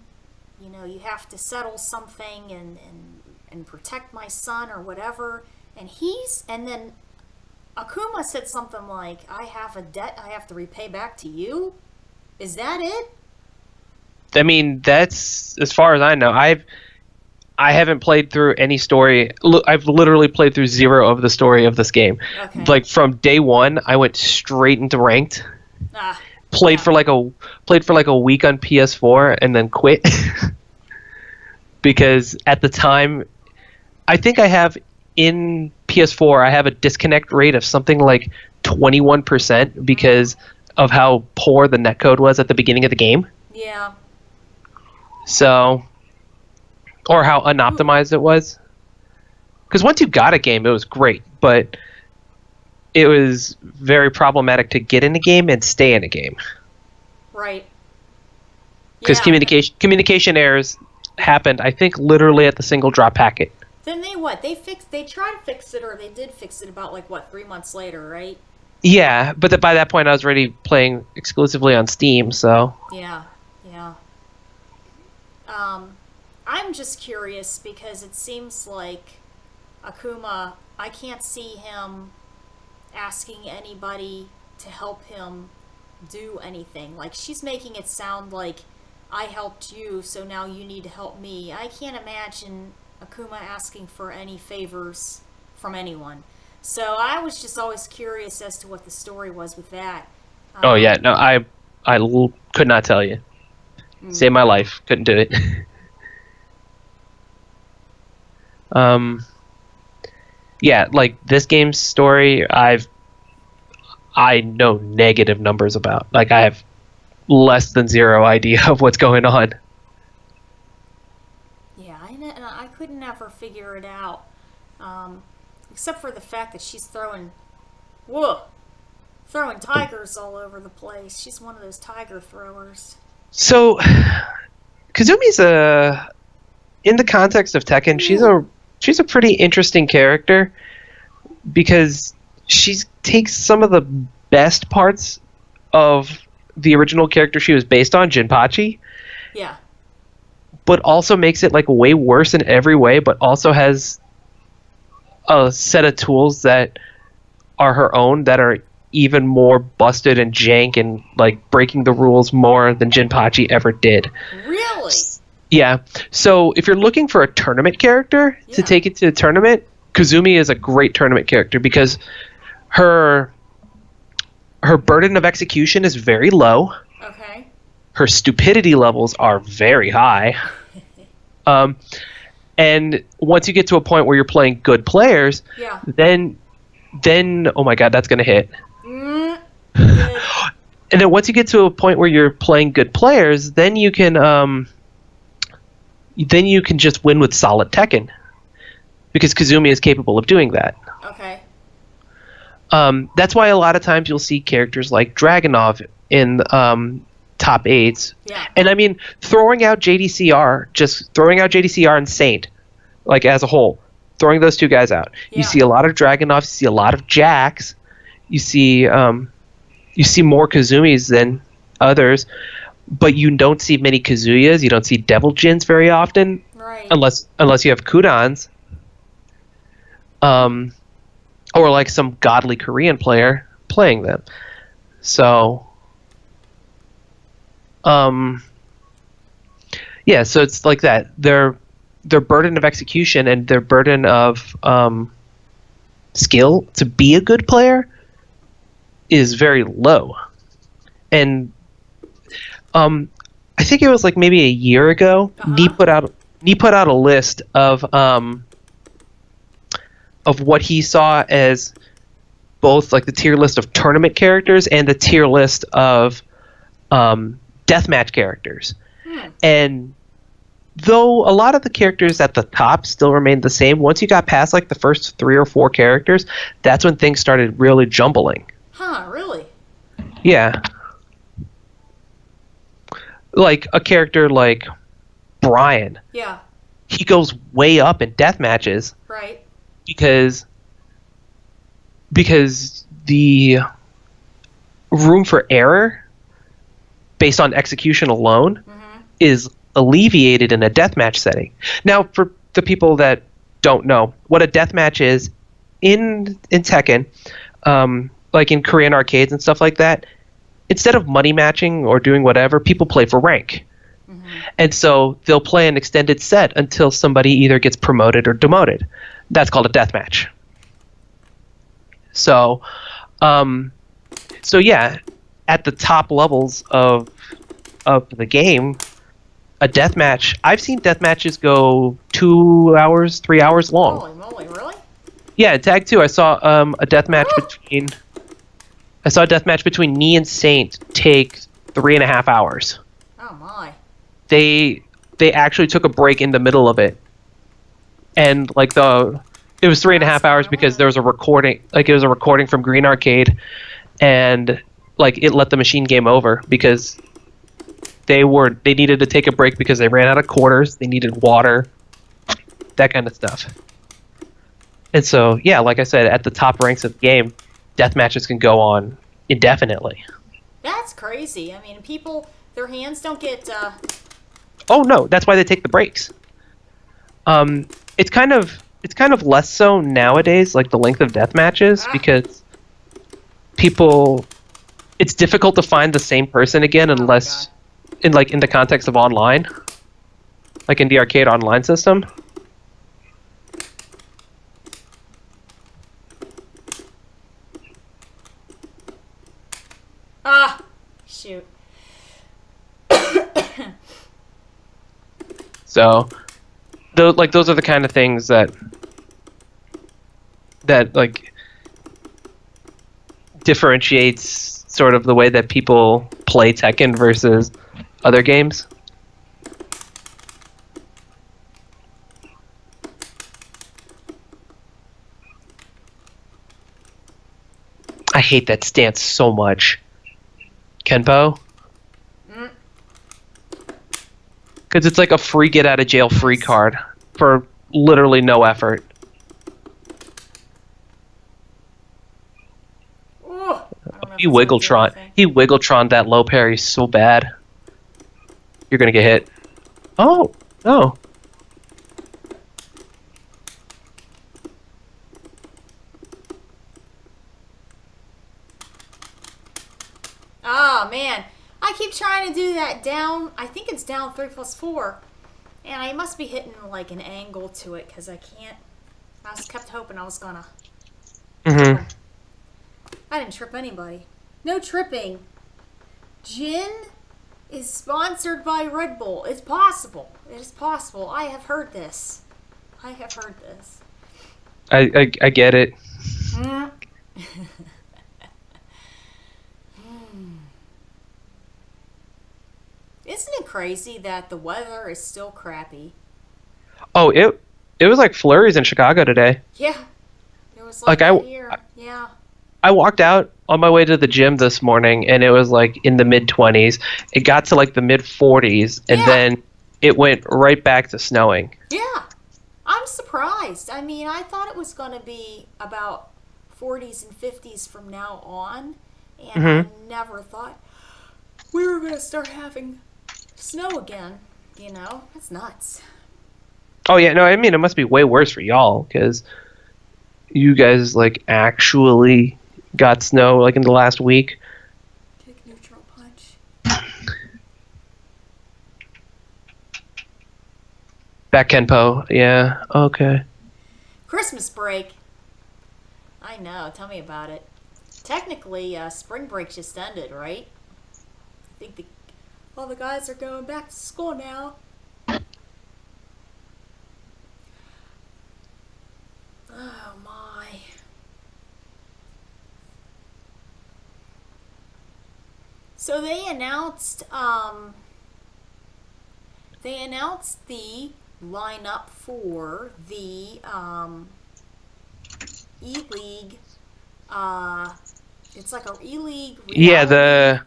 you know, you have to settle something and protect my son or whatever, and then Akuma said something like, I have a debt I have to repay back to you? Is that it? I mean, that's as far as I know. I haven't played through any story. I've literally played through 0 of the story of this game. Okay. Like from day 1, I went straight into ranked. Ah, Played yeah. for like a week on PS4 and then quit. Because at the time, I think I have in PS4 I have a disconnect rate of something like 21% because of how poor the netcode was at the beginning of the game. Yeah. So, or how unoptimized it was. Because once you got a game, it was great, but it was very problematic to get in a game and stay in a game. Right. Because communication errors happened, I think, literally at the single drop packet. Then they tried to fix it, or they did fix it about 3 months later, right? Yeah, but by that point I was already playing exclusively on Steam, so... Yeah. I'm just curious because it seems like Akuma, I can't see him asking anybody to help him do anything. Like, she's making it sound like I helped you, so now you need to help me. I can't imagine Akuma asking for any favors from anyone. So I was just always curious as to what the story was with that. Oh yeah, no, I could not tell you. Saved my life. Couldn't do it. Yeah, like this game's story, I know negative numbers about. Like, I have less than 0 idea of what's going on. Yeah, I couldn't ever figure it out. Except for the fact that she's throwing tigers all over the place. She's one of those tiger throwers. So, Kazumi's in the context of Tekken, she's a pretty interesting character because she takes some of the best parts of the original character she was based on, Jinpachi, Yeah. but also makes it like way worse in every way, but also has a set of tools that are her own that are even more busted and jank and like breaking the rules more than Jinpachi ever did. Really? Yeah. So if you're looking for a tournament character to take it to a tournament, Kazumi is a great tournament character because her burden of execution is very low. Okay. Her stupidity levels are very high. And once you get to a point where you're playing good players, then oh my god, that's going to hit. Good. And then once you get to a point where you're playing good players, then you can just win with solid Tekken. Because Kazumi is capable of doing that. Okay. That's why a lot of times you'll see characters like Dragunov in top 8s. Yeah. And I mean, throwing out JDCR and Saint, like as a whole, throwing those two guys out. Yeah. You see a lot of Dragunovs, you see a lot of Jacks, you see more Kazumis than others, but you don't see many Kazuyas, you don't see Devil Jins very often. Right. Unless you have Kudans. Or like some godly Korean player playing them. So yeah, so it's like that. Their burden of execution and their burden of skill to be a good player is very low. And I think it was like maybe a year ago, Nee put out a list of what he saw as both like the tier list of tournament characters and the tier list of deathmatch characters. And though a lot of the characters at the top still remained the same, once you got past like the first 3 or 4 characters, that's when things started really jumbling. Huh, really? Yeah. Like a character like Brian. Yeah. He goes way up in death matches. Right. Because the room for error based on execution alone is alleviated in a deathmatch setting. Now, for the people that don't know, what a deathmatch is in Tekken, like in Korean arcades and stuff like that, instead of money matching or doing whatever, people play for rank. And so they'll play an extended set until somebody either gets promoted or demoted. That's called a deathmatch. So, yeah, at the top levels of the game, a deathmatch. I've seen deathmatches go 2 hours, 3 hours long. Holy moly, really? Yeah, in Tag 2, I saw a deathmatch between. I saw a deathmatch between me and Saint take 3.5 hours. Oh my. They actually took a break in the middle of it, and like it was 3.5 hours because there was a recording. Like it was a recording from Green Arcade, and like it let the machine game over because they needed to take a break because they ran out of quarters. They needed water, that kind of stuff. And so, yeah, like I said, at the top ranks of the game, death matches can go on indefinitely. That's crazy. I mean, people, their hands don't get. Oh no, that's why they take the breaks. It's kind of less so nowadays, like the length of death matches, because people. It's difficult to find the same person again unless, in the context of online, like in the arcade online system. Ah, shoot. So, those are the kind of things that like differentiates sort of the way that people play Tekken versus other games. I hate that stance so much. Kenpo? Because it's like a free get out of jail free card for literally no effort. Ooh, He Wiggletron that low parry so bad. You're gonna get hit. Oh, no. Oh man, I keep trying to do that down. I think it's down 3+4, and I must be hitting like an angle to it because I can't. I just kept hoping I was gonna. Mm-hmm. I didn't trip anybody. No tripping. Gin is sponsored by Red Bull. It's possible. It is possible. I have heard this. I get it. Isn't it crazy that the weather is still crappy? Oh, it was like flurries in Chicago today. Yeah. It was like that here. Yeah. I walked out on my way to the gym this morning and it was like in the mid-20s. It got to like the mid-40s and then it went right back to snowing. Yeah. I'm surprised. I mean, I thought it was going to be about 40s and 50s from now on, and I never thought we were going to start having snow again. You know, that's nuts. Oh yeah, no, I mean it must be way worse for y'all because you guys like actually got snow like in the last week. Take neutral punch. Back Kenpo, yeah, okay. Christmas break. I know. Tell me about it. Technically, spring break just ended, right? I think all the guys are going back to school now. Oh my. So they announced the lineup for the E-League. It's like a E-League reality,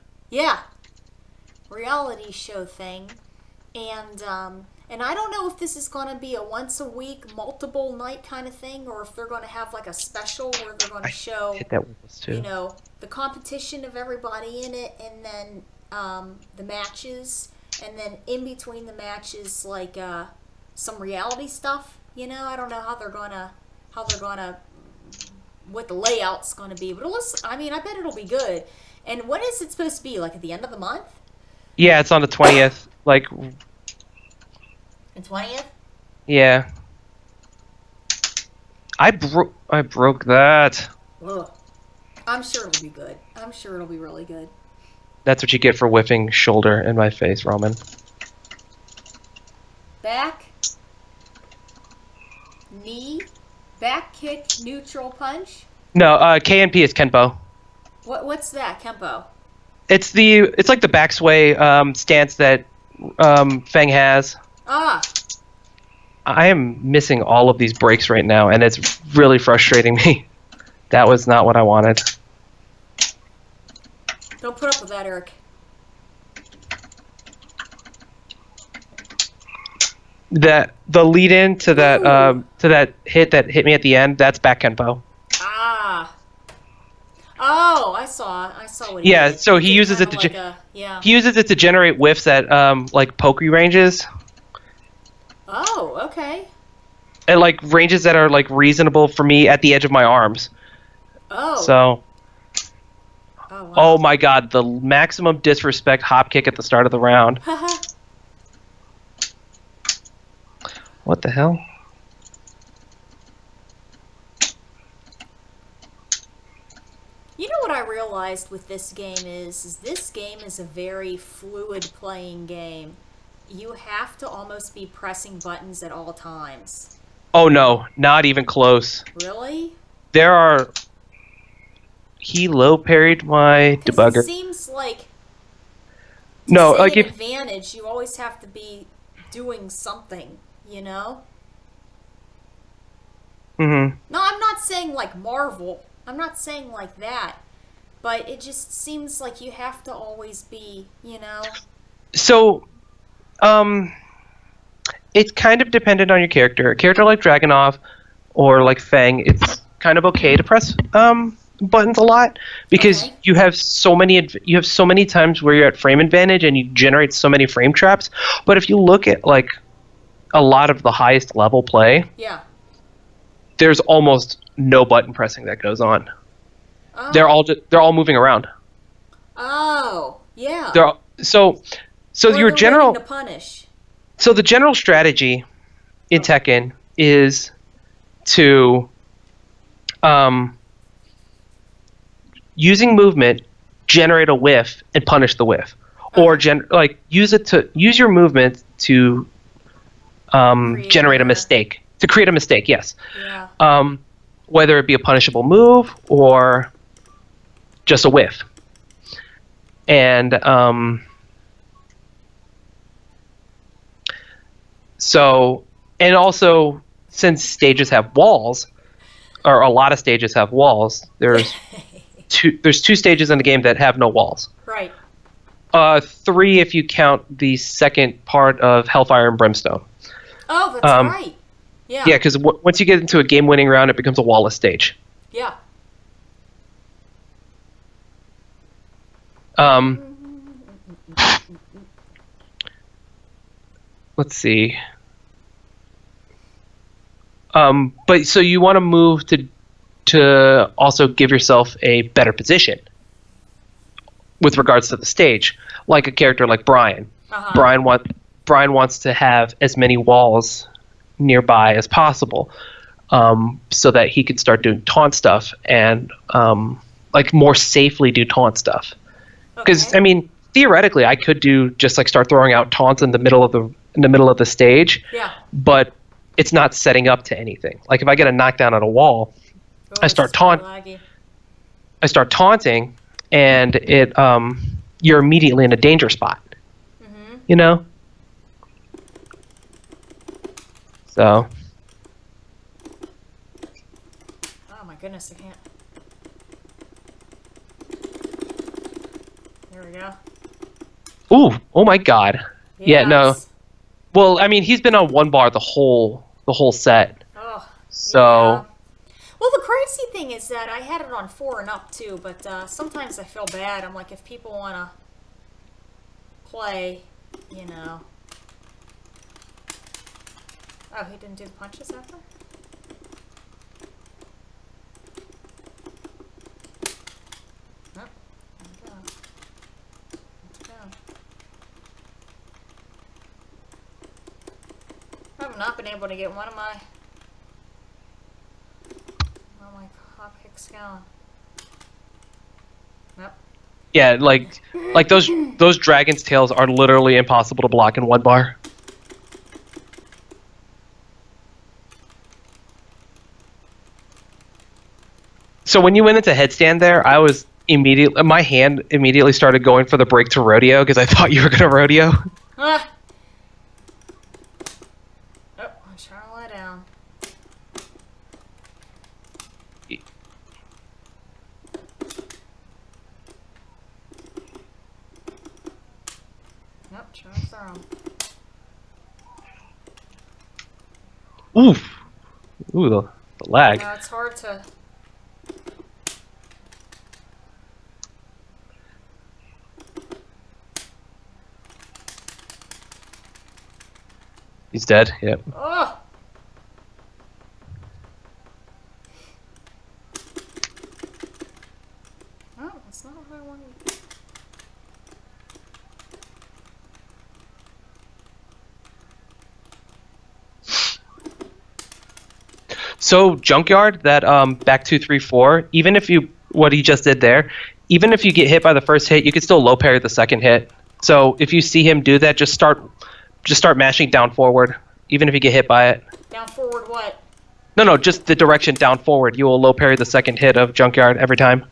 reality show thing. And I don't know if this is going to be a once a week, multiple night kind of thing, or if they're going to have like a special where they're going to show, you know, the competition of everybody in it, and then the matches, and then in between the matches, like some reality stuff. You know, I don't know how they're gonna, what the layout's going to be, but I mean, I bet it'll be good. And when is it supposed to be? Like at the end of the month? Yeah, it's on the 20th. Like The 20th? Yeah. I broke that. Ugh. I'm sure it'll be good. I'm sure it'll be really good. That's what you get for whiffing shoulder in my face, Roman. Back. Knee. Back kick, neutral punch. No, KNP is Kenpo. What's that, Kempo? It's like the back sway stance that Feng has. Ah. I am missing all of these breaks right now, and it's really frustrating me. That was not what I wanted. Don't put up with that, Eric. The lead in to that hit that hit me at the end, that's back Kenpo. Ah. Oh, I saw what he Yeah, did. so he did uses kinda it to like yeah. he uses it to generate whiffs at like pokey ranges. Oh, okay. At like ranges that are like reasonable for me at the edge of my arms. Oh. So Oh, wow. oh my god, the maximum disrespect hop kick at the start of the round. What the hell? You know what I realized with this game is this game is a very fluid playing game. You have to almost be pressing buttons at all times. Oh no, not even close. Really? There are... He low parried my 'Cause debugger. it seems like to No, say like an if... advantage, you always have to be doing something, you know? Mm-hmm. No, I'm not saying like Marvel. I'm not saying like that. But it just seems like you have to always be, you know? So, it's kind of dependent on your character. A character like Dragunov or like Fang, it's kind of okay to press buttons a lot because Okay. you have so many times where you're at frame advantage and you generate so many frame traps. But if you look at like a lot of the highest level play, Yeah. there's almost no button pressing that goes on. Oh. They're all moving around. Oh, yeah. So Or your they're general waiting to punish. So the general strategy in Tekken is to using movement, generate a whiff and punish the whiff, or use your movement to generate a mistake, to create a mistake. Yes, Yeah. whether it be a punishable move or just a whiff, and so, and also, since stages have walls, or a lot of stages have walls, there's two stages in the game that have no walls. Right. 3 if you count the second part of Hellfire and Brimstone. Oh, that's right. Yeah. Yeah, because once you get into a game-winning round, it becomes a wall-less stage. Yeah. Let's see. But so you want to move to also give yourself a better position with regards to the stage, like a character like Brian. Uh-huh. Brian wants to have as many walls nearby as possible, so that he could start doing taunt stuff and like more safely do taunt stuff. Because Okay. I mean, theoretically, I could do just like start throwing out taunts in the middle of the stage, Yeah. but it's not setting up to anything. Like if I get a knockdown at a wall, Oh, I start it's kinda laggy. I start taunting, and it you're immediately in a danger spot. Mm-hmm. You know. So. Oh my goodness, I can't. There we go. Ooh! Oh my God. Yeah. No. Yes. Well, I mean, he's been on one bar the whole set. Oh. So. Yeah. Well, the crazy thing is that I had it on 4 and up too, but sometimes I feel bad. I'm like, if people want to play, you know. Oh, he didn't do the punches after? Oh, there we go. Let's go. have not been able to get one of my hot picks going. Nope. Yeah, like those dragon's tails are literally impossible to block in one bar. So when you went into headstand there, my hand immediately started going for the break to rodeo because I thought you were gonna rodeo. Ah. Oh, I'm trying to lie down. Nope, trying to throw 'em. Oof. Ooh, the lag. No, it's hard to. He's dead. Yep. Oh! Oh, that's not what I wanted. So junkyard, that back 2-3-4. Even if what he just did there, even if you get hit by the first hit, you can still low parry the second hit. So if you see him do that, just start mashing down forward, even if you get hit by it. Down forward what? No, just the direction down forward. You will low parry the second hit of junkyard every time.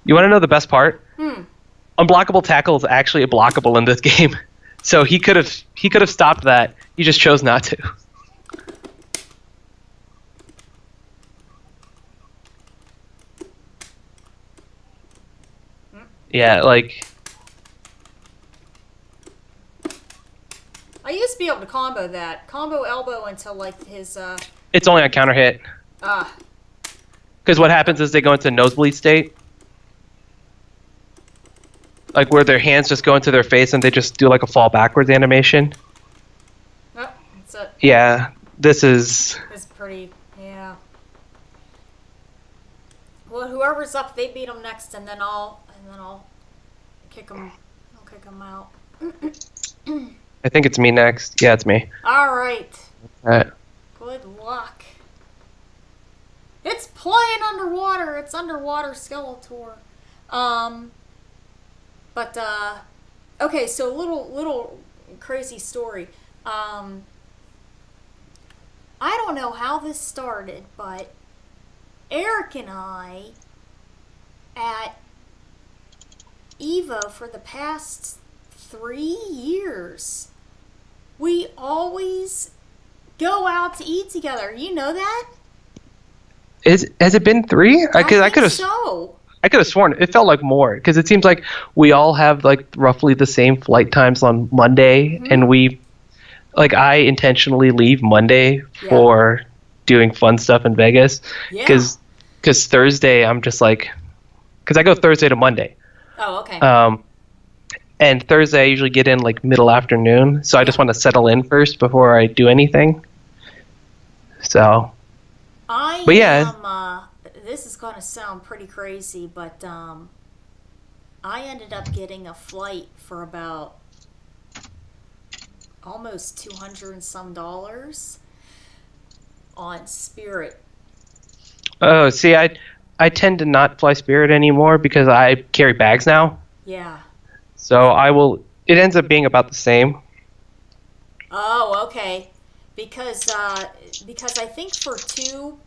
You want to know the best part? Unblockable tackle is actually blockable in this game. So he could have stopped that. He just chose not to. Yeah, like I used to be able to combo that. Combo elbow until like his it's only on counter hit. Because what happens is they go into nosebleed state. Like where their hands just go into their face and they just do like a fall backwards animation. Oh, that's it. Yeah, this is... It's pretty, yeah. Well, whoever's up, they beat them next, and then I'll kick them. I'll kick them out. I think it's me next. Yeah, it's me. All right. Alright. Good luck. It's playing underwater. It's underwater Skeletor. Okay, so little crazy story. I don't know how this started, but Eric and I at Evo for the past 3 years, we always go out to eat together. You know that? Has it been 3? I think so. I could have sworn it felt like more because it seems like we all have like roughly the same flight times on Monday, and I intentionally leave Monday for doing fun stuff in Vegas because Thursday I'm just like, because I go Thursday to Monday. Oh, okay. And Thursday I usually get in like middle afternoon, so I just want to settle in first before I do anything. So. This is going to sound pretty crazy, but I ended up getting a flight for about almost $200 and some on Spirit. Oh, see, I tend to not fly Spirit anymore because I carry bags now. Yeah. So it ends up being about the same. Oh, okay. Because I think for 2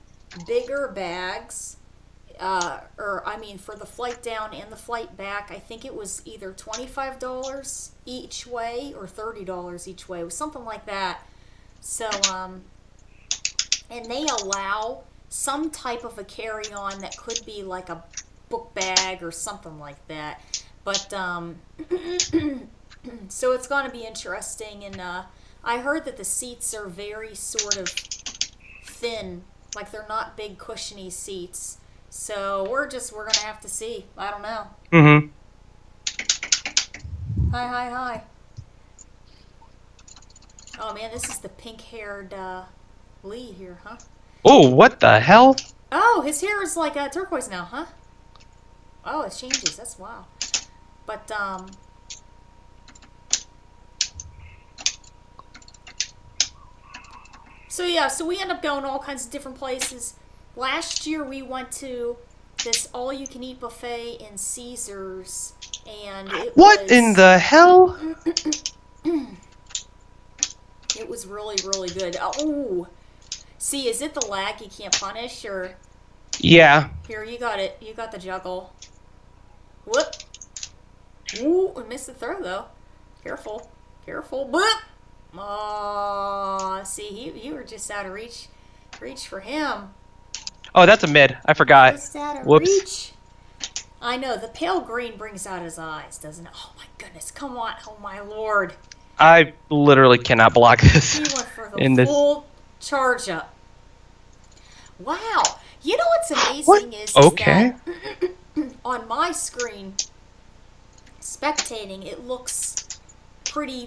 bigger bags, for the flight down and the flight back, I think it was either $25 each way or $30 each way. It was something like that. So, and they allow some type of a carry-on that could be like a book bag or something like that. But, so it's going to be interesting. And I heard that the seats are very sort of thin. Like they're not big cushiony seats. So we're going to have to see. I don't know. Mm-hmm. Hi. Oh man, this is the pink-haired Lee here, huh? Oh, what the hell? Oh, his hair is like turquoise now, huh? Oh, it changes. That's wow. But so yeah, so we end up going all kinds of different places. Last year we went to this all-you-can-eat buffet in Caesars, and it What was, in the hell? It was really, really good. Oh, see, is it the lag you can't punish, or Yeah. here you got it? You got the juggle. Whoop! Ooh, I missed the throw though. Careful, careful. Whoop! Oh, see, you were just out of reach for him. Oh, that's a mid. I forgot. Just out of Whoops. reach. I know, the pale green brings out his eyes, doesn't it? Oh my goodness, come on, oh my lord. I literally cannot block this. He went for the in this. full charge up. Wow. You know what's amazing What? is Okay. that on my screen, spectating, it looks pretty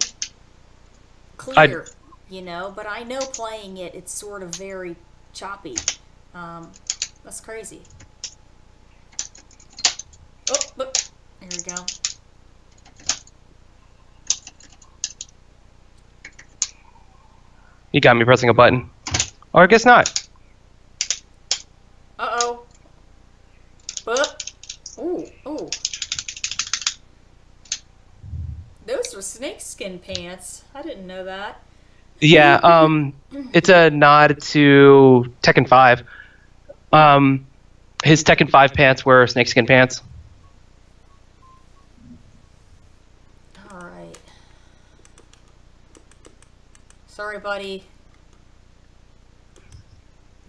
clear, you know, but I know playing it, it's sort of very choppy. That's crazy. Oh, look. Here we go. You got me pressing a button. Or I guess not. Uh-oh. But, ooh, ooh. Those were snakeskin pants. I didn't know that. Yeah, it's a nod to Tekken 5. His Tekken 5 pants were snakeskin pants. Alright. Sorry, buddy.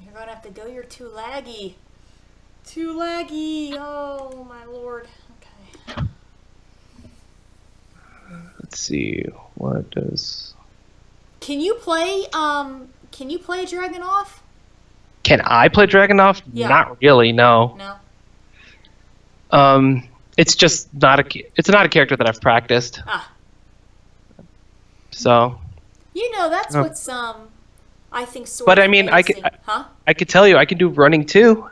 You're gonna have to go. You're too laggy. Too laggy. Oh, my lord. Okay. Let's see. What does... Can you play Dragunov? Can I play Dragunov? Yeah. Not really, no. No. It's just not it's not a character that I've practiced. Ah. So... You know, that's Oh. what's, I think sort But of I mean, amazing. Huh? I could tell you I can do running too,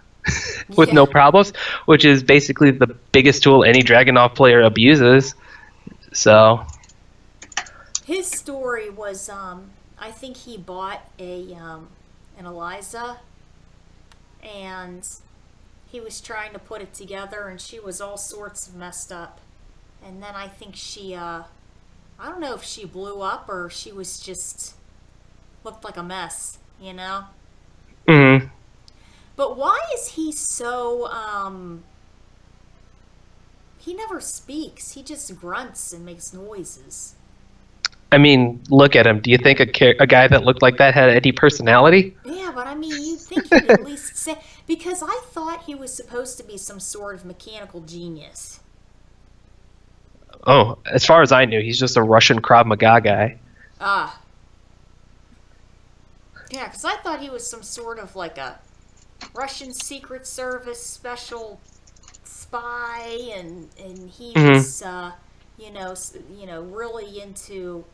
with no Yeah. problems, which is basically the biggest tool any Dragunov player abuses. So, His story was, I think he bought an Eliza, and he was trying to put it together, and she was all sorts of messed up. And then I think she, I don't know if she blew up or she was just looked like a mess, you know? mhm. But why is he so, he never speaks. He just grunts and makes noises. I mean, look at him. Do you think a guy that looked like that had any personality? Yeah, but I mean, you'd think he'd at least say... Because I thought he was supposed to be some sort of mechanical genius. Oh, as far as I knew, he's just a Russian Krav Maga guy. Ah. Yeah, because I thought he was some sort of like a Russian Secret Service special spy, and he was, you know, really into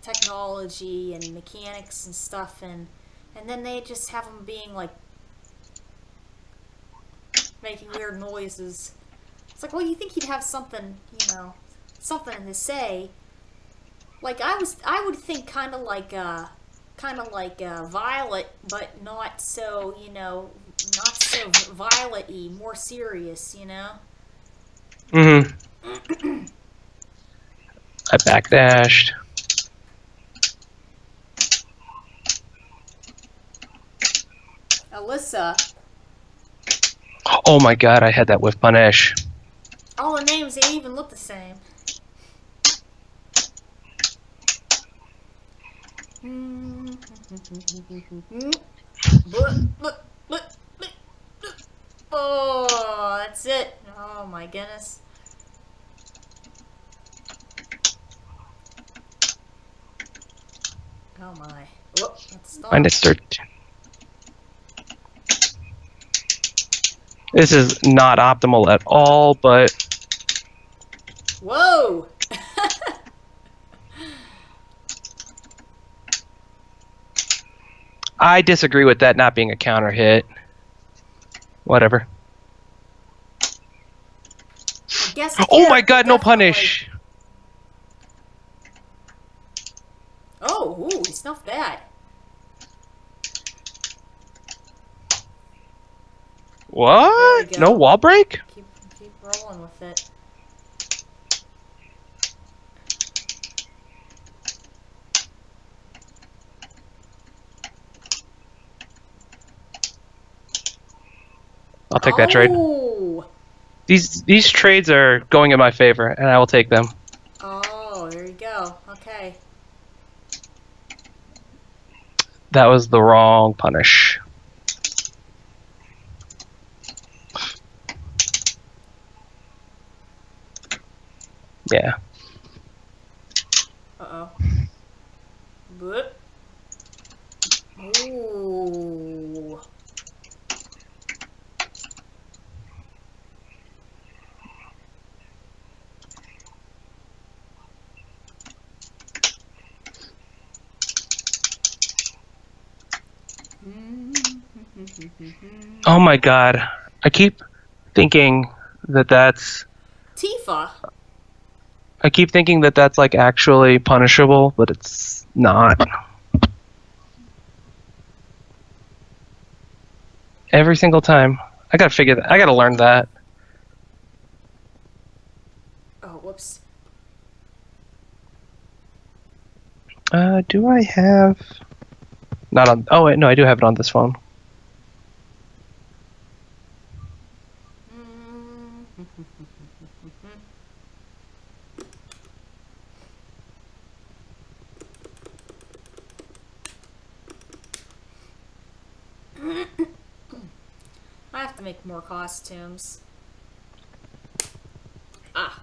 technology and mechanics and stuff, and then they just have him being like making weird noises. It's like, well, you think he'd have something, you know, something to say. Like I would think kind of like Violet, but not so, you know, not so Violet-y, more serious, you know. Mm-hmm. I backdashed. Alyssa. Oh my god, I had that whiff punish. All the names, they even look the same. Oh, that's it. Oh my goodness. Oh my. Whoop, let's stop. Find a start. This is not optimal at all, but Whoa! I disagree with that not being a counter hit. Whatever. I guess the Oh my character god, no definitely- punish! Oh, ooh, he snuffed that. What? go. No wall break? Keep rolling with it. I'll take that trade. Oh! These trades are going in my favor, and I will take them. Oh, there you go. Okay. That was the wrong punish. Yeah. Uh-oh. Boop. Ooh. Oh my god. I keep thinking that that's... Tifa. I keep thinking that that's like actually punishable, but it's not. Every single time. I gotta figure that. I gotta learn that. Oh, whoops. Do I have... Not on... Oh, wait, no, I do have it on this phone. I have to make more costumes. Ah.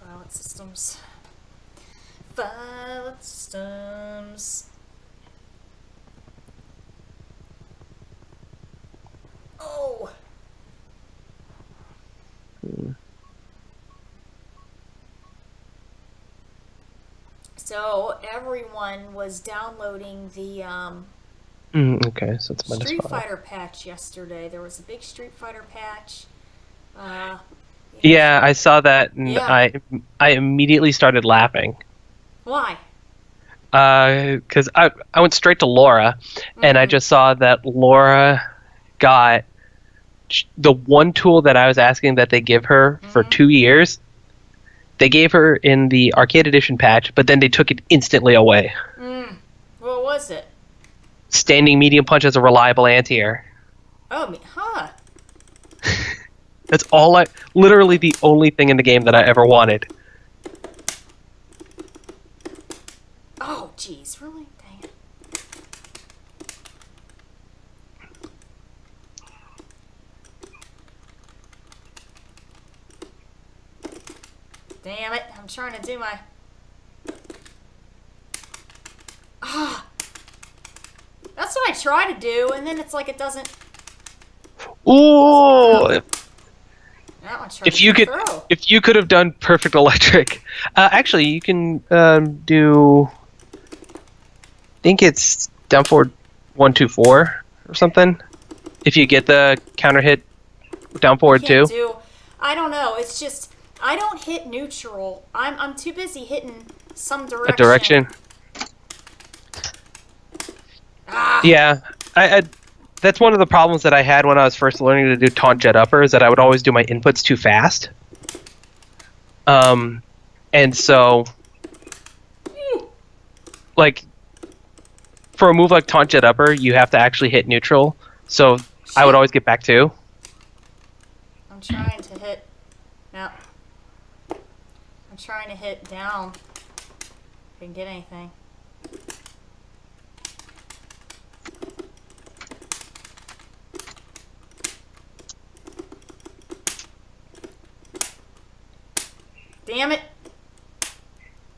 Violet systems. Violet systems. Oh. So everyone was downloading the Okay, so it's minus Street 5. Fighter patch yesterday. There was a big Street Fighter patch. Yeah, I saw that, and Yeah. I immediately started laughing. Why? Because I went straight to Laura, and I just saw that Laura got the one tool that I was asking that they give her for 2 years. They gave her in the Arcade Edition patch, but then they took it instantly away. What was it? Standing medium punch as a reliable anti-air. Oh, huh. That's all literally the only thing in the game that I ever wanted. Oh, jeez, really? Dang it. Damn it, I'm trying to do my... Ah! That's what I try to do, and then it's like it doesn't... Ooh! That one's trying If to you could, throw. if you could have done perfect electric, actually, you can do. I think it's down forward 1-2-4 or something. If you get the counter hit down forward 2. I don't know. It's just I don't hit neutral. I'm too busy hitting some direction. A direction. Ah. Yeah, I that's one of the problems that I had when I was first learning to do taunt jet upper, is that I would always do my inputs too fast. And so, like, for a move like taunt jet upper, you have to actually hit neutral. So I would always get back 2. I'm trying to hit. No. I'm trying to hit down. If I can get anything. Damn it!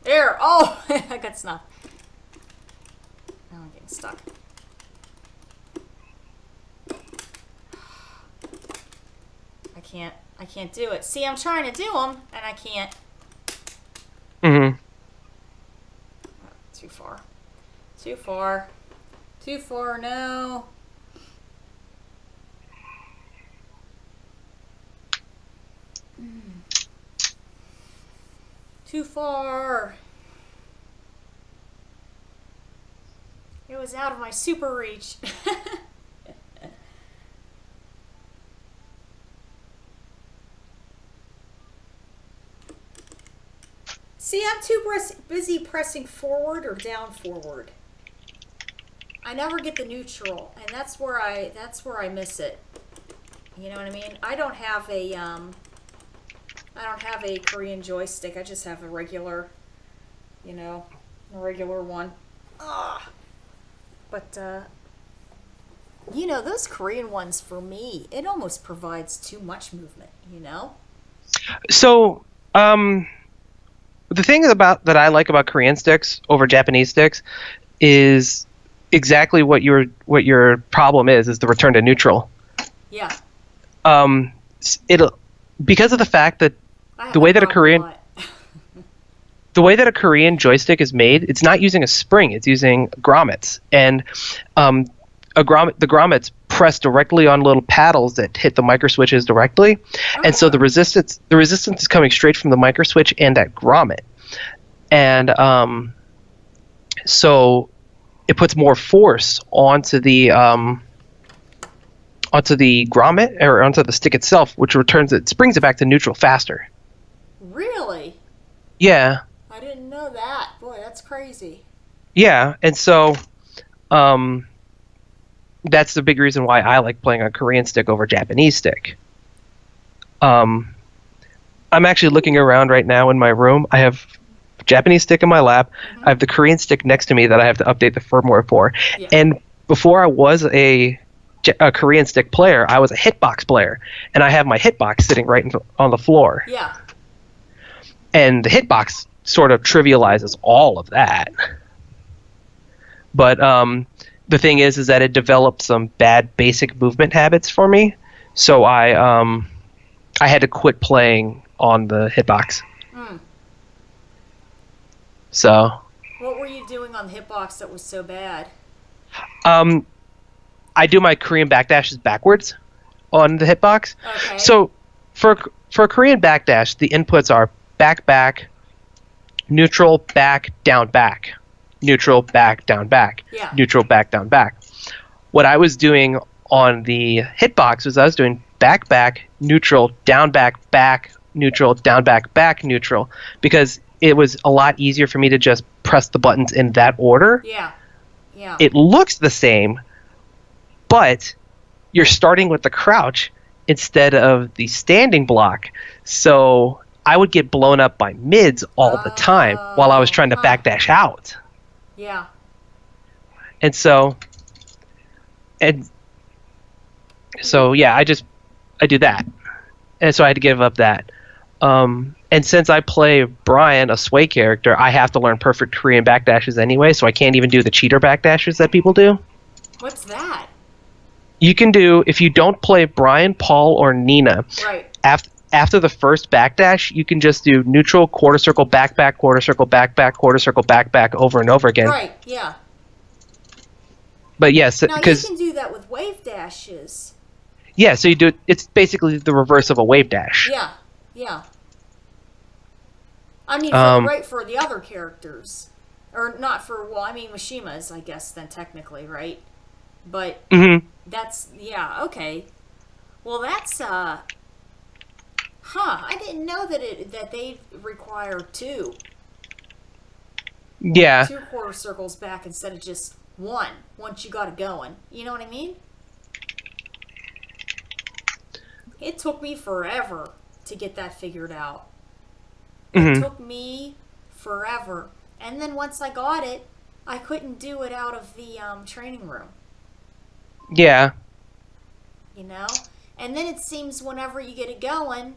There! Oh! I got snuffed. Now I'm getting stuck. I can't do it. See, I'm trying to do them, and I can't. Mm-hmm. Too far. Too far. Too far, no. Too far. It was out of my super reach. See, I'm too busy pressing forward or down forward. I never get the neutral, and that's where I miss it. You know what I mean? I don't have a Korean joystick. I just have a regular, a regular one. Ah. But those Korean ones for me, it almost provides too much movement, So, the thing that I like about Korean sticks over Japanese sticks is exactly what your problem is the return to neutral. Yeah. It'll, because of the fact that the way that a Korean joystick is made, it's not using a spring, it's using grommets, and the grommets press directly on little paddles that hit the micro switches directly, and so the resistance is coming straight from the micro switch and that grommet, and so it puts more force onto the grommet or onto the stick itself, which springs it back to neutral faster. Really? Yeah. I didn't know that. Boy, that's crazy. Yeah, and so that's the big reason why I like playing on Korean stick over Japanese stick. I'm actually looking around right now in my room. I have Japanese stick in my lap. Mm-hmm. I have the Korean stick next to me that I have to update the firmware for. Yeah. And before I was a Korean stick player, I was a hitbox player, and I have my hitbox sitting right on the floor. Yeah. And the hitbox sort of trivializes all of that. But the thing is that it developed some bad basic movement habits for me, so I had to quit playing on the hitbox. Mm. So. What were you doing on the hitbox that was so bad? I do my Korean backdashes backwards on the hitbox. Okay. So for a Korean backdash, the inputs are back, back, neutral, back, down, back, neutral, back, down, back, yeah. Neutral, back, down, back. What I was doing on the hitbox was I was doing back, back, neutral, down, back, back, neutral, down, back, back, neutral, because it was a lot easier for me to just press the buttons in that order. Yeah. Yeah. It looks the same, but you're starting with the crouch instead of the standing block. So I would get blown up by mids all the time while I was trying to backdash out. Yeah. And so yeah, I do that. And so I had to give up that. And since I play Brian, a Sway character, I have to learn perfect Korean backdashes anyway, so I can't even do the cheater backdashes that people do. What's that? You can do, if you don't play Brian, Paul, or Nina, right. After the first backdash, you can just do neutral, quarter circle, back, back, quarter circle, back, back, quarter circle, back, back, over and over again. Right, yeah. But yes, now because you can do that with wave dashes. Yeah, so you do it's basically the reverse of a wave dash. Yeah, yeah. I mean, right for the other characters. Or not for, well, I mean, Mishima's, I guess, then technically, right? But that's, yeah, okay. Well, that's, I didn't know that they require two. Yeah. 2 quarter circles back instead of just one, once you got it going. You know what I mean? It took me forever to get that figured out. It took me forever. And then once I got it, I couldn't do it out of the training room. Yeah. You know? And then it seems whenever you get it going,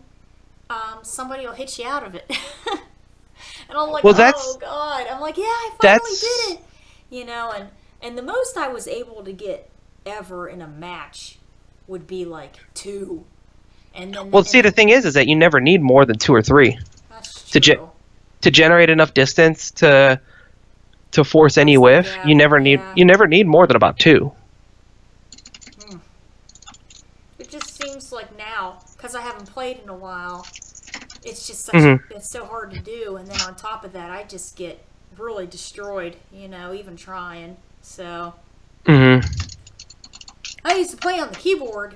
somebody will hit you out of it. And I'm like, oh, God. I'm like, yeah, I finally did it. You know, and the most I was able to get ever in a match would be like 2. And then, the thing is that you never need more than 2 or 3. That's true. To generate enough distance to to force any whiff. Yeah, You never need more than about 2. It just seems like now, because I haven't played in a while, it's just it's so hard to do. And then on top of that, I just get really destroyed, even trying. So I used to play on the keyboard.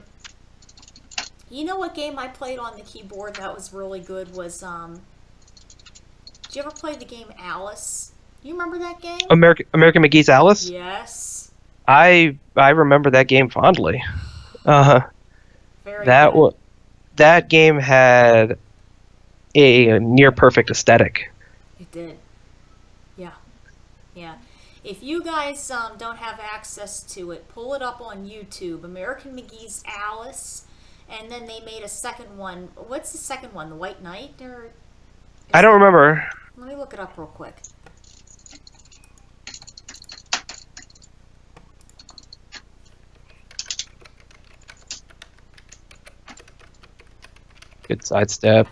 You know what game I played on the keyboard that was really good was, did you ever play the game Alice? You remember that game? American McGee's Alice? Yes. I remember that game fondly. Very good. That game had a near perfect aesthetic. It did. Yeah. Yeah. If you guys don't have access to it, pull it up on YouTube. American McGee's Alice. And then they made a second one. What's the second one? The White Knight? I don't remember. Let me look it up real quick. Good sidestep.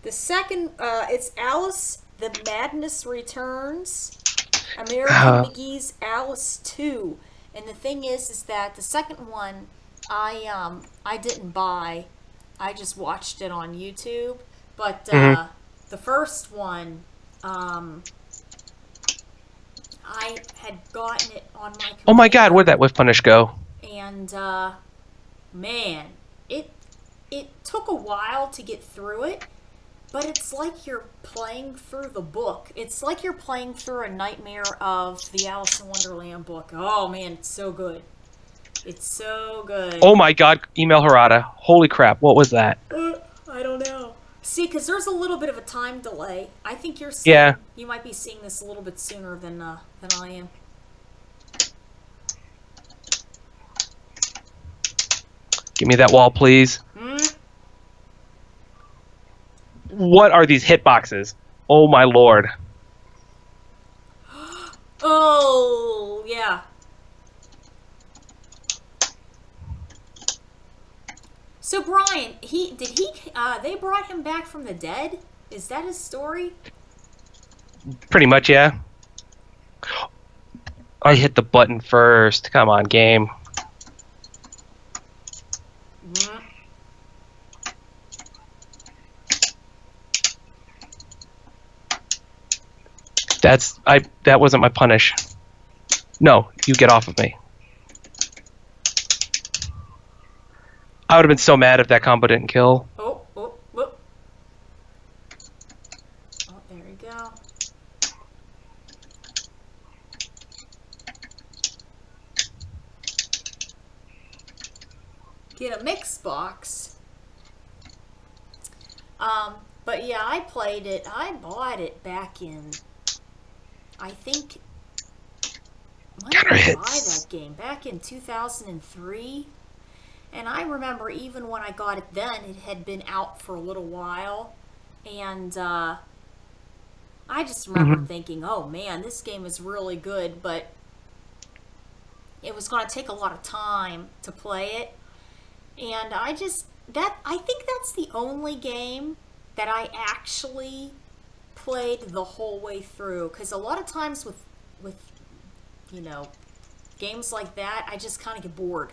The second, it's Alice, The Madness Returns, American McGee's Alice 2. And the thing is that the second one, I didn't buy. I just watched it on YouTube. But the first one, I had gotten it on my computer. Oh my God, where'd that whiff punish go? And man, it took a while to get through it, but it's like you're playing through the book. It's like you're playing through a Nightmare of the Alice in Wonderland book. Oh man, it's so good. It's so good. Oh my God, email Harada. Holy crap, what was that? I don't know. See, because there's a little bit of a time delay. I think you might be seeing this a little bit sooner than I am. Give me that wall, please. What are these hitboxes? Oh my lord. Oh, yeah. So Brian, they brought him back from the dead? Is that his story? Pretty much, yeah. I hit the button first. Come on, game. That wasn't my punish. No, you get off of me. I would have been so mad if that combo didn't kill. Oh, there we go. Get a mix box. But yeah, I played it. I bought it back in, I think, when did I buy that game? Back in 2003. And I remember even when I got it then, it had been out for a little while. And I just remember thinking, oh man, this game is really good, but it was going to take a lot of time to play it. And I think that's the only game that I actually played the whole way through. Because a lot of times with games like that, I just kind of get bored,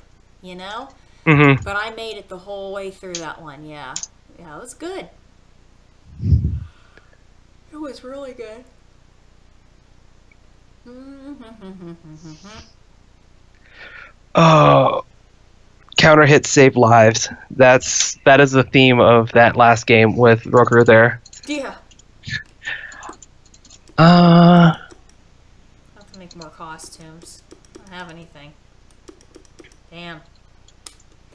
But I made it the whole way through that one, yeah. Yeah, it was good. It was really good. Oh, counter hits save lives. That is the theme of that last game with Roger there. Yeah. I have to make more costumes. I don't have anything. Damn.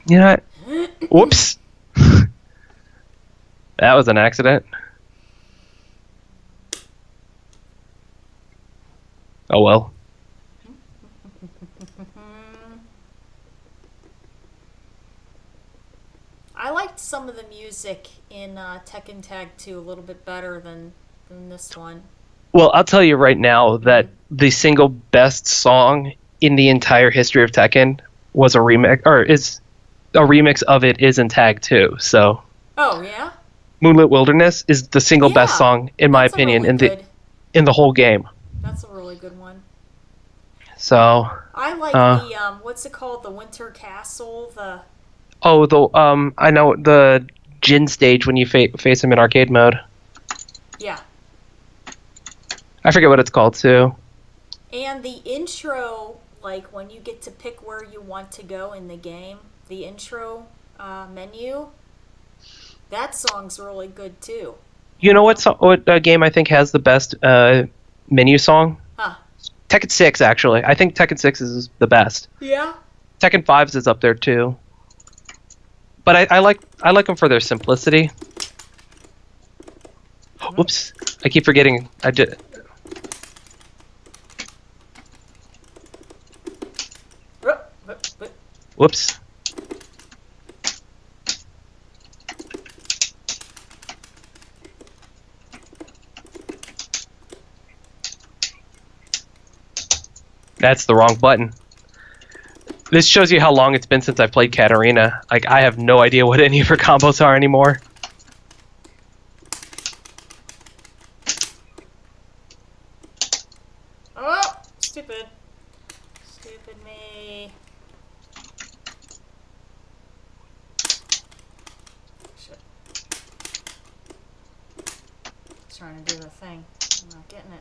You know what? Whoops. That was an accident. Oh well. I liked some of the music in Tekken Tag 2 a little bit better than this one. Well, I'll tell you right now that the single best song in the entire history of Tekken was a remix, or is a remix of it is in Tag 2. So. Oh yeah. Moonlit Wilderness is the single best song in my opinion in the whole game. That's a really really good one. So, I like the what's it called? The Winter Castle. I know the Jin stage when you face him in arcade mode. Yeah. I forget what it's called too. And the intro, like when you get to pick where you want to go in the game, the intro menu, that song's really good too. You know what game I think has the best menu song? Huh. Tekken 6, actually. I think Tekken 6 is the best. Yeah. Tekken 5's is up there too. But I like them for their simplicity. Whoops! I keep forgetting. I did. Whoops. That's the wrong button. This shows you how long it's been since I've played Katarina. Like, I have no idea what any of her combos are anymore. Oh, stupid. Stupid me. Shit. Trying to do the thing. I'm not getting it.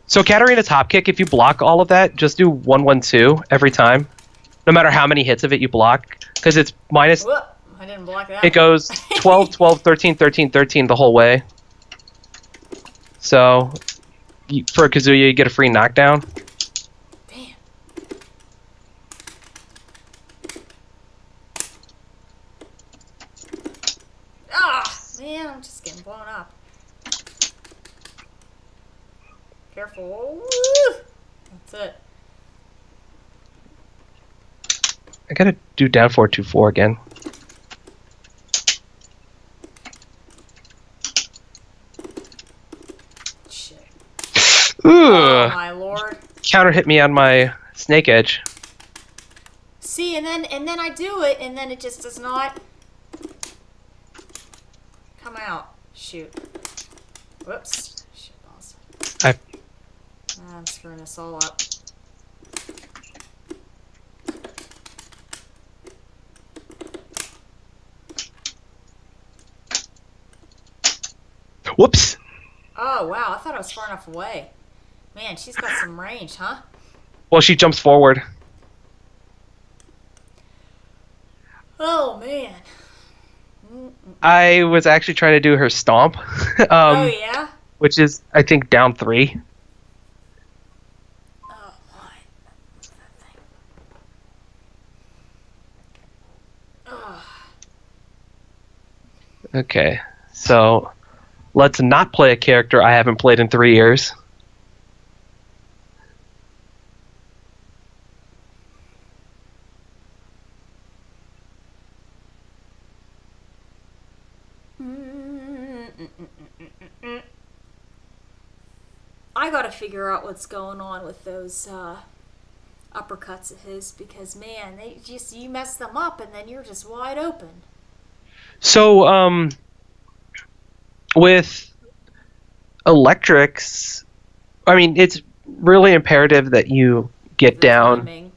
So Katarina's hop kick, if you block all of that, just do 1-1-2 every time. No matter how many hits of it you block. Because it's minus... Whoop, I didn't block that. It goes 12, 12, 13, 13, 13 the whole way. So, for Kazuya, you get a free knockdown. Damn. Ah, man, I'm just getting blown up. Careful. Woo! That's it. I gotta do down 4-2-4 again. Shit. Ooh! Oh my lord. Counter hit me on my snake edge. See, and then I do it, and then it just does not come out. Shoot. Whoops. Shit balls. I'm screwing us all up. Whoops! Oh, wow. I thought I was far enough away. Man, she's got some range, huh? Well, she jumps forward. Oh, man. I was actually trying to do her stomp. Oh, yeah? Which is, I think, down 3. Oh, my. What's that thing? Oh. Okay, so let's not play a character I haven't played in 3 years. I gotta figure out what's going on with those uppercuts of his because, man, you mess them up and then you're just wide open. So, with electrics, I mean, it's really imperative that you get down. Timing.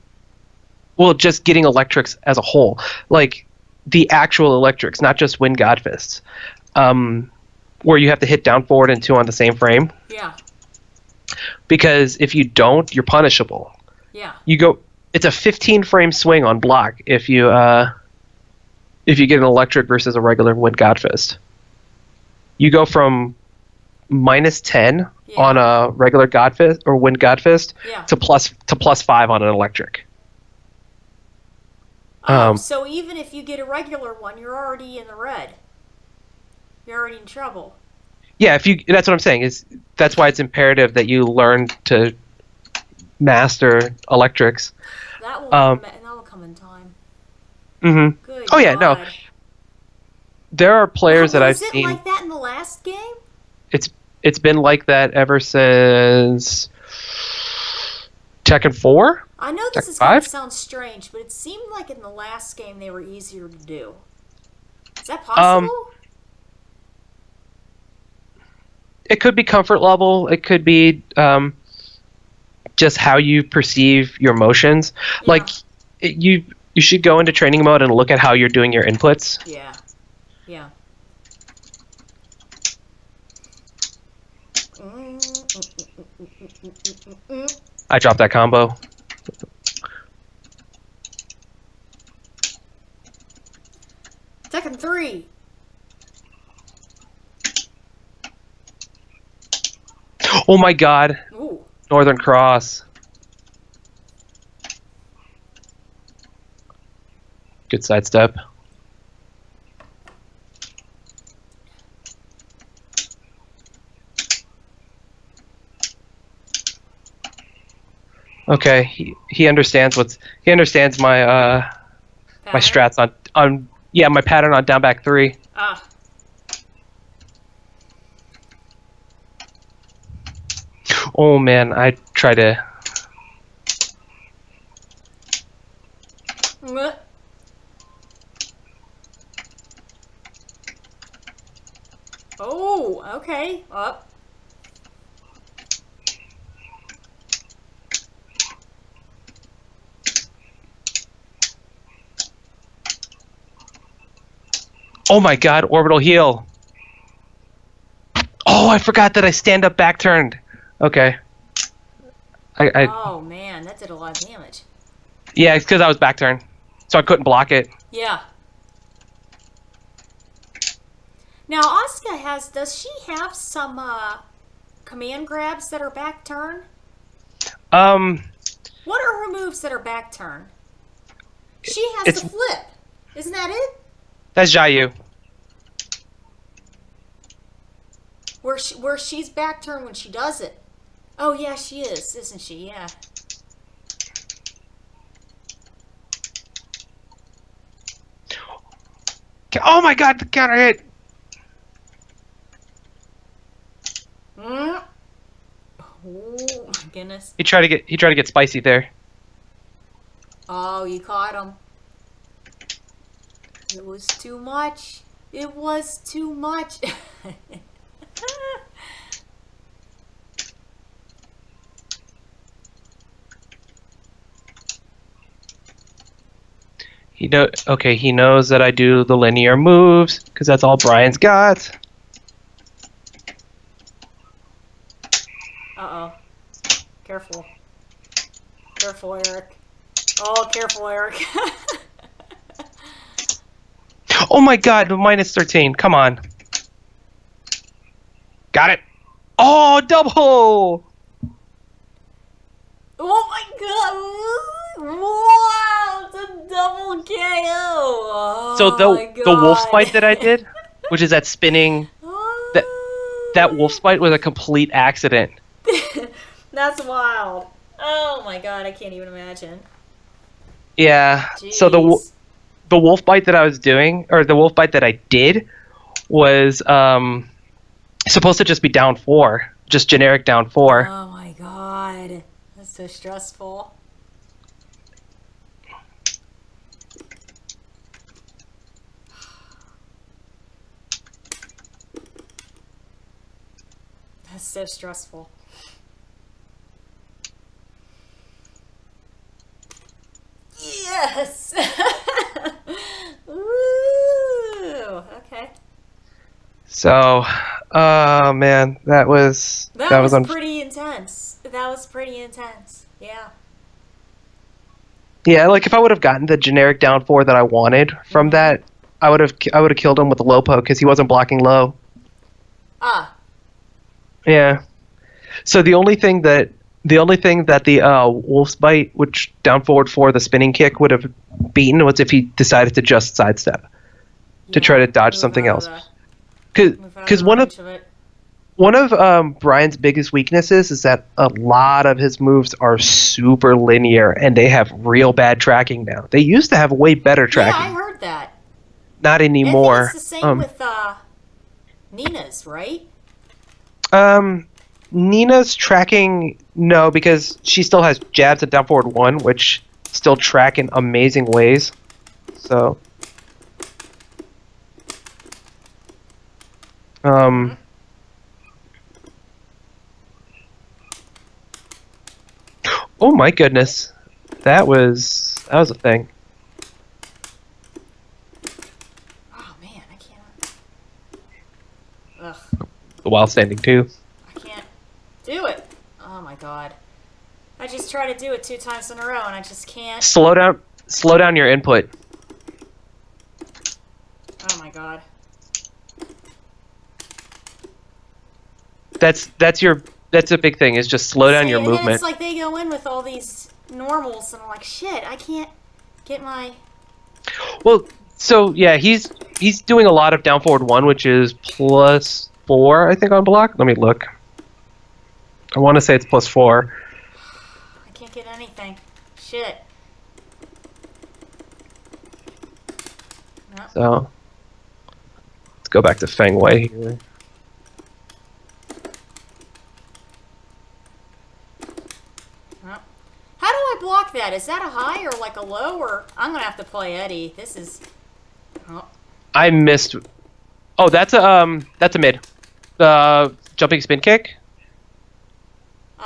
Well, just getting electrics as a whole. Like, the actual electrics, not just Wind God Fists. Where you have to hit down, forward, and 2 on the same frame. Yeah. Because if you don't, you're punishable. Yeah. It's a 15 frame swing on block if you get an electric versus a regular Wind God Fist. You go from minus 10 on a regular God Fist or Wind God Fist to plus 5 on an electric. So even if you get a regular one, you're already in the red. You're already in trouble. Yeah, that's what I'm saying. That's why it's imperative that you learn to master electrics. That will come in time. Mm-hmm. Good Oh yeah, no. God. There are players that I've Was it seen. like that in the last game? It's been like that ever since Tekken 4. I know this is Tekken going 5? to sound strange, but it seemed like in the last game they were easier to do. Is that possible? it could be comfort level. It could be just how you perceive your motions. Yeah. Like you should go into training mode and look at how you're doing your inputs. Yeah. Yeah. I dropped that combo. Tekken 3. Oh my god. Ooh. Northern Cross. Good sidestep. Okay, he understands he understands my my strats on yeah, my pattern on down back 3. Ah. Oh man, I try to Mwah. Oh, okay. Up. Oh my god, orbital heal. Oh, I forgot that I stand up back turned. Okay. I Oh man, that did a lot of damage. yeah, it's because I was back turned, so I couldn't block it. Yeah. Now Asuka does she have some command grabs that are back turn? What are her moves that are back turn? She has It's- the flip. Isn't that it? That's Jayu. Where she's back turn when she does it. Oh yeah, she is, isn't she? Yeah. Oh my god, the counter hit. Mm. Oh my goodness. He tried to get spicy there. Oh, you caught him. It was too much. It was too much. He knows that I do the linear moves because that's all Brian's got. Uh-oh. Careful. Careful, Eric. Oh, careful, Eric. Oh my god, minus 13. Come on. Got it. Oh, double. Oh my god! Wow! It's a double KO! Oh So my the wolf God. spite that I did, which is that spinning, that wolf spite was a complete accident. That's wild. Oh my god, I can't even imagine. Yeah. So Jeez. the wolf bite that I was doing, or the wolf bite that I did, was supposed to just be down 4, just generic down 4. Oh my god. That's so stressful. That's so stressful. Yes! Ooh, okay. So, oh man, that was That was pretty intense. That was pretty intense. Yeah. Yeah, like if I would have gotten the generic down 4 that I wanted from that, I would have killed him with a low poke because he wasn't blocking low. Ah. Yeah. So the only thing that the wolf's bite, which down forward 4 the spinning kick would have beaten, was if he decided to just sidestep to try to dodge something else. Because one of Brian's biggest weaknesses is that a lot of his moves are super linear and they have real bad tracking now. They used to have way better tracking. Yeah, I heard that. Not anymore. I think it's the same with Nina's, right? Nina's tracking, no, because she still has jabs at down forward 1, which still track in amazing ways. So, Oh my goodness. That was a thing. Oh man, I can't. Ugh, The while standing too. I can't do it. Oh my god. I just try to do it 2 times in a row and I just can't. Slow down your input. Oh my god. That's a big thing, is just slow down your And then movement. it's like they go in with all these normals and I'm like, shit, I can't get my... Well, so yeah, he's doing a lot of down forward 1, which is +4, I think, on block. Let me look. I want to say it's +4. I can't get anything. Shit. No. So let's go back to Feng Wei here. No. How do I block that? Is that a high or like a low? Or I'm gonna have to play Eddie. This is... Oh. I missed. Oh, that's a mid. Jumping spin kick.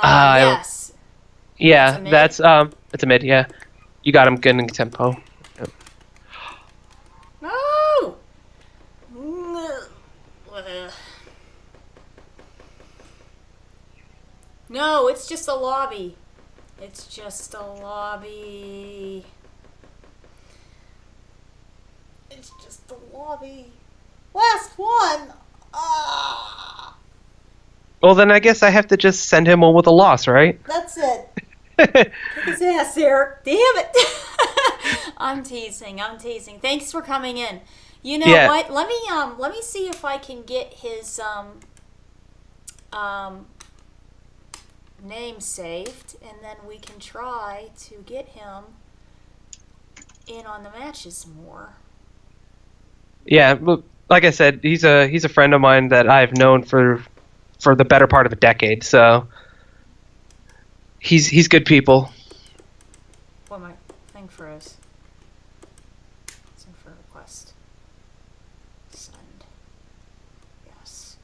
Yes. Yeah, That's a mid? it's a mid. Yeah, you got him good in tempo. Yep. No! No, it's just a lobby. It's just a lobby. It's just a lobby. Last one! Ah! Well, then I guess I have to just send him on with a loss, right? That's it. Kick his ass, Eric. Damn it. I'm teasing. Thanks for coming in. You know Yeah. what? Let me see if I can get his name saved, and then we can try to get him in on the matches more. Yeah, but like I said, he's a friend of mine that I've known for the better part of a decade. So he's good people. What my thing froze? Send for request. Send. Yes.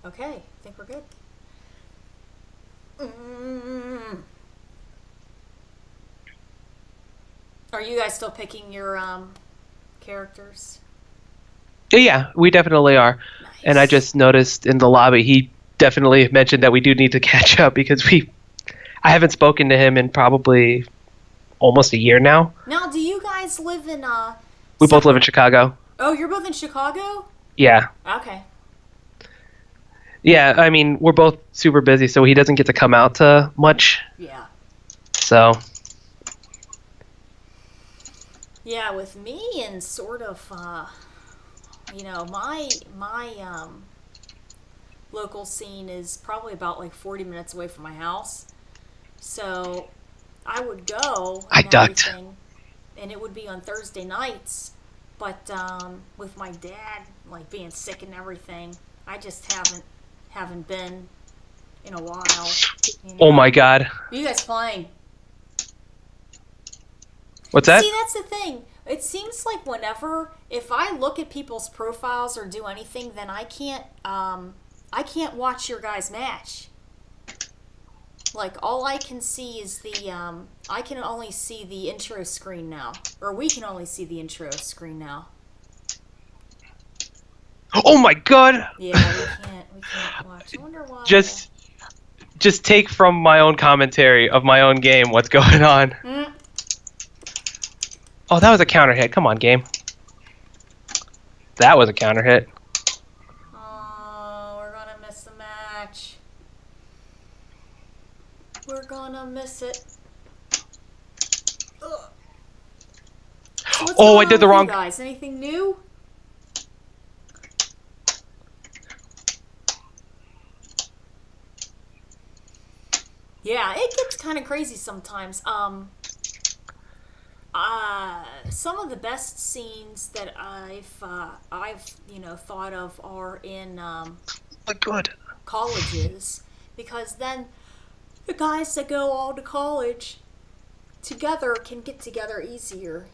Okay, I think we're good. Are you guys still picking your characters? Yeah, we definitely are. Nice. And I just noticed in the lobby, he definitely mentioned that we do need to catch up because I haven't spoken to him in probably almost a year now. Now, do you guys live in We both live in Chicago. Oh, you're both in Chicago? Yeah. Okay. Yeah, I mean, we're both super busy, so he doesn't get to come out to much. Yeah. So. Yeah, with me and sort of, my local scene is probably about like 40 minutes away from my house. So I would go. I ducked. And it would be on Thursday nights. But with my dad like being sick and everything, I just haven't been in a while. You know? Oh my God. Are you guys playing? What's that? See, that's the thing. It seems like if I look at people's profiles or do anything, then I can't watch your guys' match. Like, all I can see is I can only see the intro screen now. Or we can only see the intro screen now. Oh my God. Yeah, we can't watch. I wonder why. Just take from my own commentary of my own game what's going on. Mm. Oh, that was a counter hit. Come on, game. That was a counter hit. Oh, we're gonna miss the match. We're gonna miss it. Ugh. So what's Oh, going I did on the with wrong. you guys, anything new? Yeah, it gets kind of crazy sometimes. Some of the best scenes that I've thought of are in Oh my God. colleges, because then the guys that go all to college together can get together easier.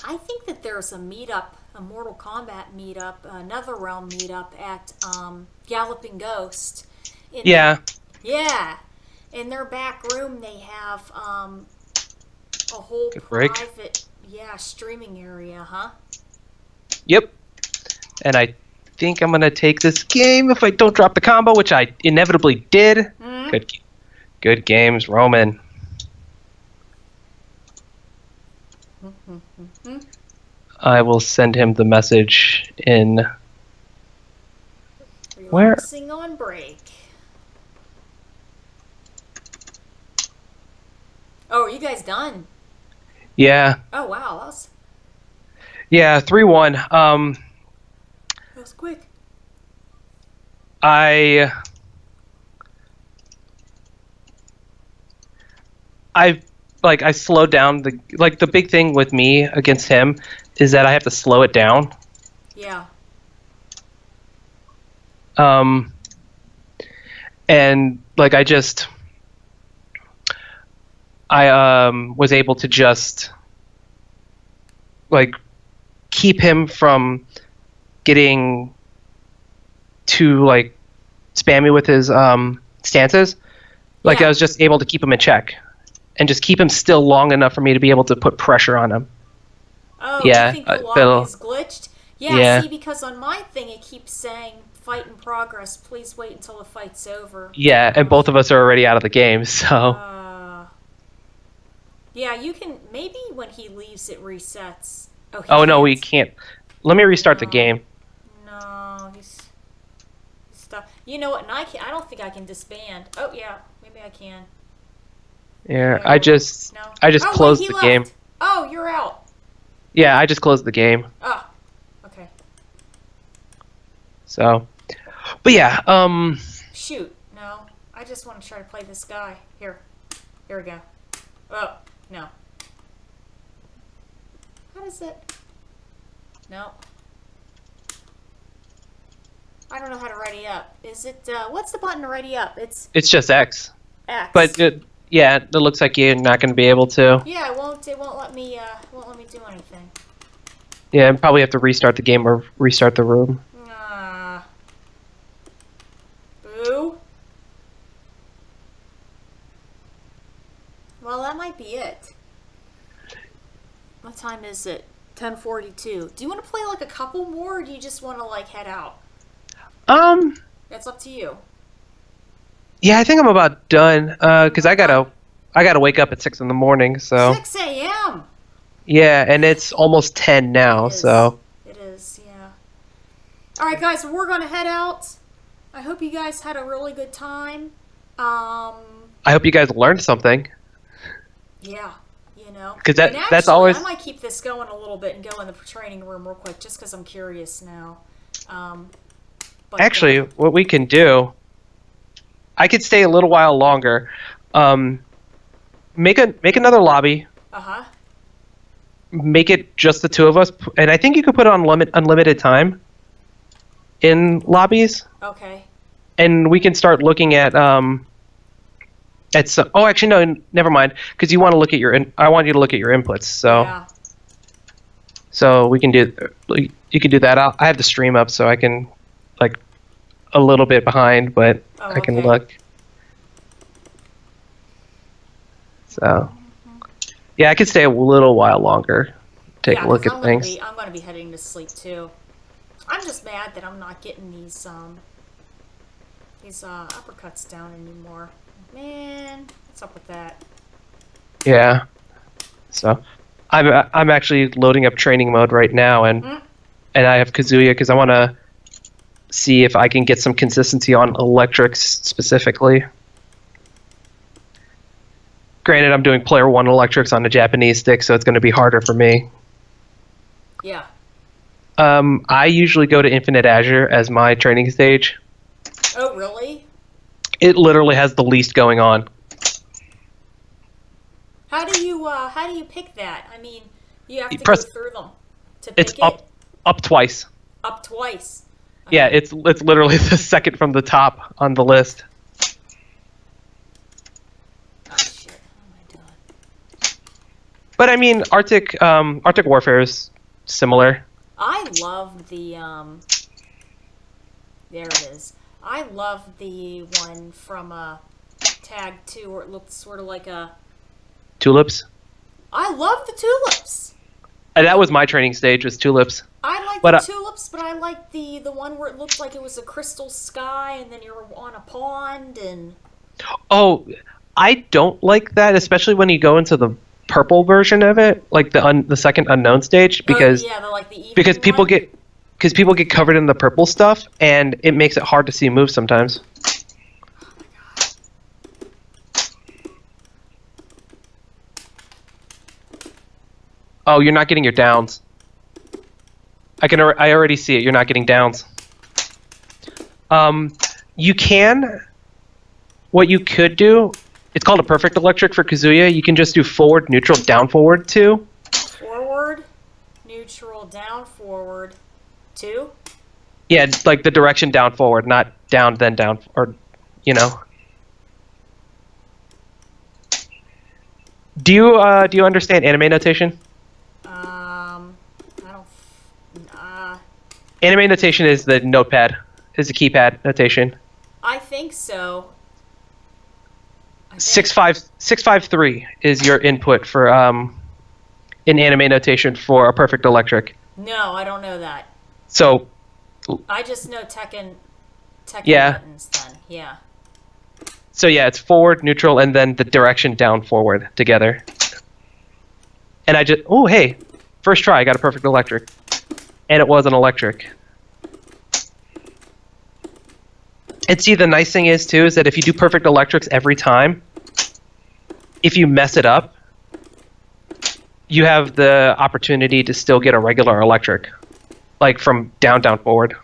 I think that there's a meetup a Mortal Kombat meetup, another realm meetup at Galloping Ghost. Yeah. Yeah. In their back room, they have a whole Good break. private, streaming area, huh? Yep. And I think I'm gonna take this game if I don't drop the combo, which I inevitably did. Mm-hmm. Good games, Roman. Mm-hmm. I will send him the message in. Relaxing on break. Oh, are you guys done? Yeah. Oh wow, that was 3-1. that was quick. I slowed down the big thing with me against him is that I have to slow it down. Yeah. And like I was able to just like keep him from getting too like spammy with his stances. Like Yeah. I was just able to keep him in check and just keep him still long enough for me to be able to put pressure on him. Oh, Yeah, you think the Bill. lobby is glitched? Yeah, Yeah. see, because on my thing it keeps saying fight in progress. Please wait until the fight's over. Yeah, and both of us are already out of the game, so Yeah, you can maybe when he leaves it resets. Oh no, we can't. Let me restart the game. No, he's stuck. You know what? And I don't think I can disband. Oh yeah, maybe I can. Yeah, No. I just No. closed wait, he the left. game. Oh, you're out. Yeah, I just closed the game. Oh, okay. So, but yeah, Shoot, no. I just want to try to play this guy. Here we go. Oh, no. How does it? No. I don't know how to ready up. Is it, what's the button to ready up? It's just X. X. But it looks like you're not going to be able to. Yeah, it won't let me do anything. Yeah, and probably have to restart the game or restart the room. Boo. Well, that might be it. What time is it? 10:42. Do you want to play like a couple more, or do you just want to like head out? That's up to you. Yeah, I think I'm about done. Cause I gotta wake up at 6 a.m. So 6 a.m. yeah, and it's almost 10 now. So it is. Yeah. All right, guys, we're gonna head out. I hope you guys had a really good time. I hope you guys learned something. Yeah. You know, 'Cause and that's actually, always. I might keep this going a little bit and go in the training room real quick, just because I'm curious now. But, Actually, what we can do, I could stay a little while longer. Make another lobby. Make it just the two of us, and I think you could put it on unlimited time in lobbies. Okay. And we can start looking at some. Oh, actually, no, never mind. Because you want to look at I want you to look at your inputs. So. Yeah. So we can do. You can do that. I have the stream up, so I can, like, a little bit behind, but I can look. So. Yeah, I could stay a little while longer. Take a look at things. I'm gonna be heading to sleep too. I'm just mad that I'm not getting these uppercuts down anymore. Man, what's up with that? Yeah. So, I'm actually loading up training mode right now, and I have Kazuya because I want to see if I can get some consistency on electrics specifically. Granted, I'm doing player 1 electrics on the Japanese stick, so it's going to be harder for me. Yeah. I usually go to Infinite Azure as my training stage. Oh, really? It literally has the least going on. How do you pick that? I mean, you have to Press, go through them to pick it's up twice. Up twice. Okay. Yeah, it's literally the second from the top on the list. Oh, shit. Oh, my God. But I mean, Arctic Warfare is similar. I love the there it is. I love the one from Tag 2 where it looked sort of like a. Tulips. I love the tulips. That was my training stage, was tulips. I like But, the tulips, but I like the one where it looked like it was a crystal sky, and then you were on a pond, and. Oh, I don't like that, especially when you go into the purple version of it, like the second unknown stage, because yeah, the evening because people one. get covered in the purple stuff, and it makes it hard to see moves sometimes. Oh, you're not getting your downs. I already see it. You're not getting downs. You can. What you could do, it's called a perfect electric for Kazuya. You can just do forward, neutral, down, forward, 2. Forward, neutral, down, forward, 2. Yeah, like the direction down, forward, not down, then down, or, you know. Do you understand anime notation? I don't. Anime notation is the notepad, is the keypad notation. I think so. 653 is your input for in anime notation for a perfect electric. No, I don't know that. So I just know Tekken Yeah. buttons then. Yeah. so yeah, it's forward, neutral, and then the direction down, forward together. And I just hey, first try I got a perfect electric, and it was an electric. And see, the nice thing is too is that if you do perfect electrics every time, if you mess it up, you have the opportunity to still get a regular electric, like from down, forward.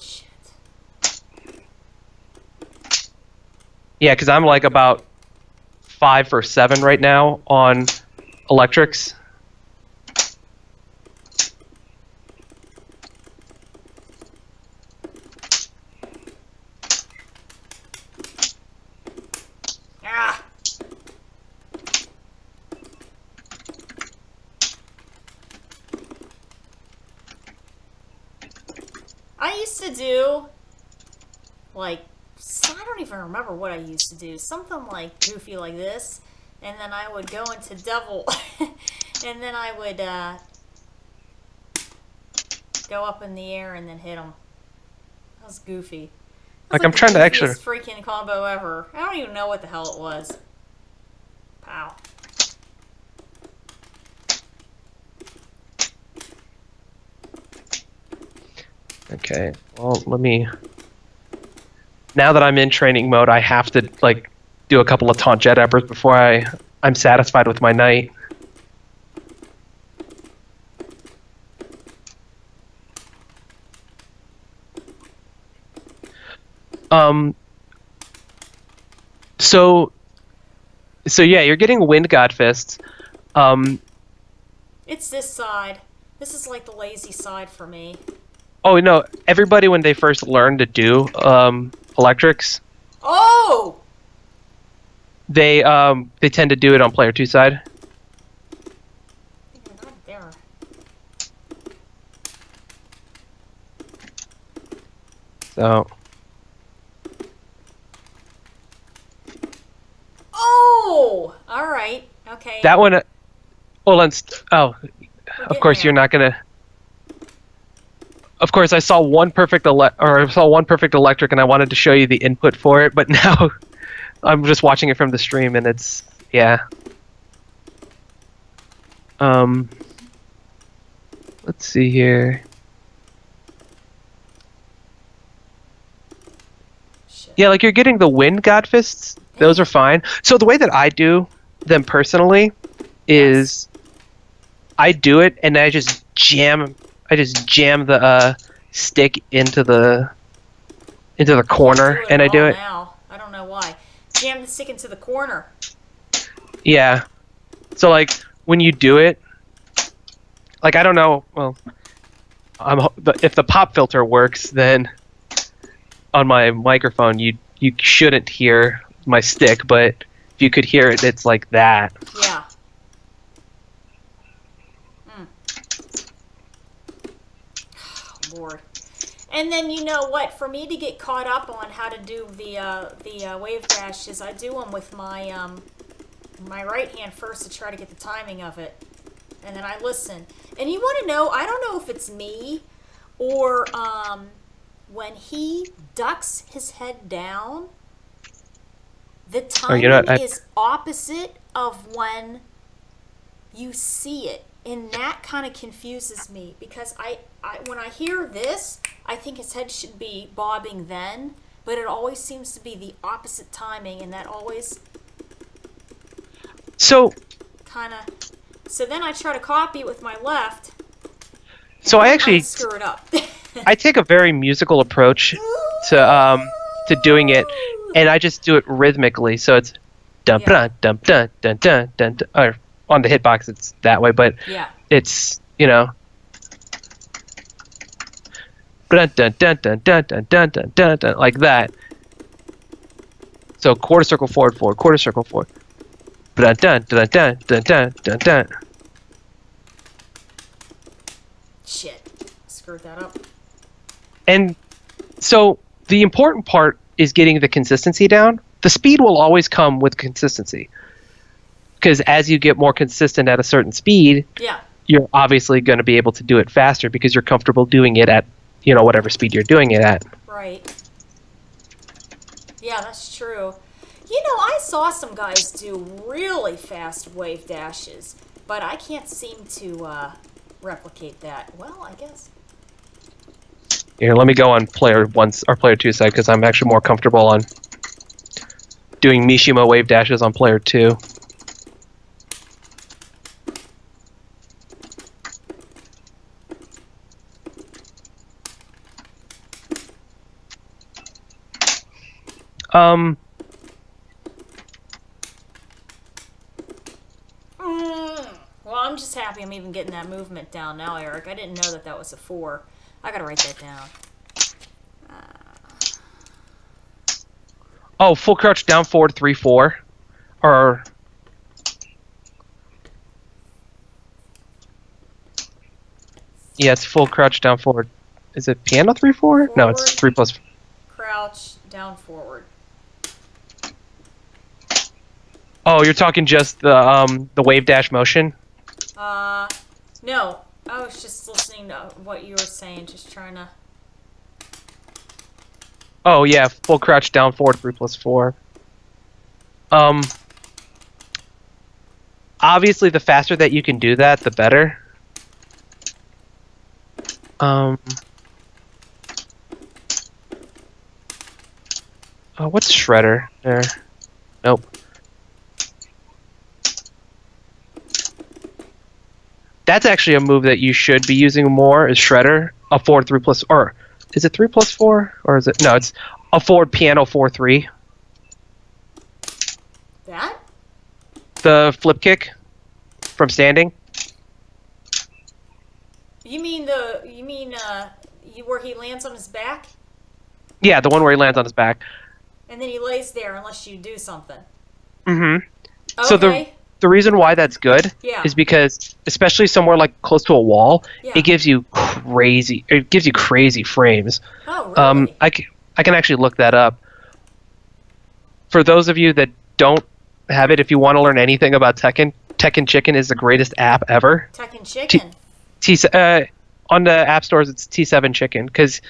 Shit. Yeah, because I'm like about 5 for 7 right now on electrics. Ah. I used to do like I don't even remember what I used to do. Something like goofy like this, and then I would go into devil, and then I would go up in the air and then hit him. That was goofy. That was Like, I'm trying to the actually- goofiest freaking combo ever. I don't even know what the hell it was. Pow. Okay, well, let me... Now that I'm in training mode, I have to, like, do a couple of taunt jet uppers before I'm satisfied with my night. So yeah, you're getting Wind God Fists. It's this side. This is like the lazy side for me. Oh no, everybody when they first learn to do electrics, Oh! they tend to do it on player 2 side. You're not there. So Oh! Alright. Okay. that one, well, of getting course there. you're not gonna. Of course, I saw one perfect electric, and I wanted to show you the input for it, but now I'm just watching it from the stream, and it's Let's see here. Shit. Yeah, like you're getting the Wind God Fists. Those are fine. So the way that I do them personally is I do it and I just jam the stick into the corner, Do and I do all it. Now. I don't know why. Jam the stick into the corner. Yeah. So like when you do it, like I don't know. Well, if the pop filter works, then on my microphone you shouldn't hear my stick, but if you could hear it, it's like that. Yeah. And then you know what? For me to get caught up on how to do the wave dashes, I do them with my my right hand first to try to get the timing of it, and then I listen. And you want to know? I don't know if it's me or when he ducks his head down, the timing is opposite of when you see it. And that kind of confuses me because I when I hear this, I think his head should be bobbing then, but it always seems to be the opposite timing, and that always So so then I try to copy it with my left. So I actually screw it up. I take a very musical approach to doing it, and I just do it rhythmically. So it's dum dum dum dum dum dum dum, or on the hitbox it's that way, but it's dun dun dun dun dun dun dun dun dun dun like that. So quarter circle forward, quarter circle forward. Dun dun dun dun dun dun dun dun. Shit, screwed that up. And so the important part is getting the consistency down. The speed will always come with consistency. Because as you get more consistent at a certain speed, you're obviously going to be able to do it faster because you're comfortable doing it at, whatever speed you're doing it at. Right. Yeah, that's true. I saw some guys do really fast wave dashes, but I can't seem to replicate that. Well, I guess. Here, let me go on player 1 or player 2 side because I'm actually more comfortable on doing Mishima wave dashes on player 2. Well, I'm just happy I'm even getting that movement down now, Eric. I didn't know that was a 4. I gotta write that down. Oh, full crouch down forward 3-4, or it's full crouch down forward. Is it piano 3-4? No, it's 3 plus. Crouch down forward. Oh, you're talking just the wave dash motion? No. I was just listening to what you were saying, just trying to... Oh, yeah, full crouch down forward 3+4. Obviously, the faster that you can do that, the better. Oh, what's Shredder there? Nope. That's actually a move that you should be using more, is Shredder. A forward 3+, or is it 3+4? Or is it, no, it's a forward piano 4-3. That? The flip kick from standing. You mean where he lands on his back? Yeah, the one where he lands on his back. And then he lays there unless you do something. Mm-hmm. Okay. So the reason why that's good is because, especially somewhere like close to a wall, it gives you crazy frames. Oh, really? I can actually look that up. For those of you that don't have it, if you want to learn anything about Tekken Chicken is the greatest app ever. Tekken Chicken. On the app stores, it's T7 Chicken, because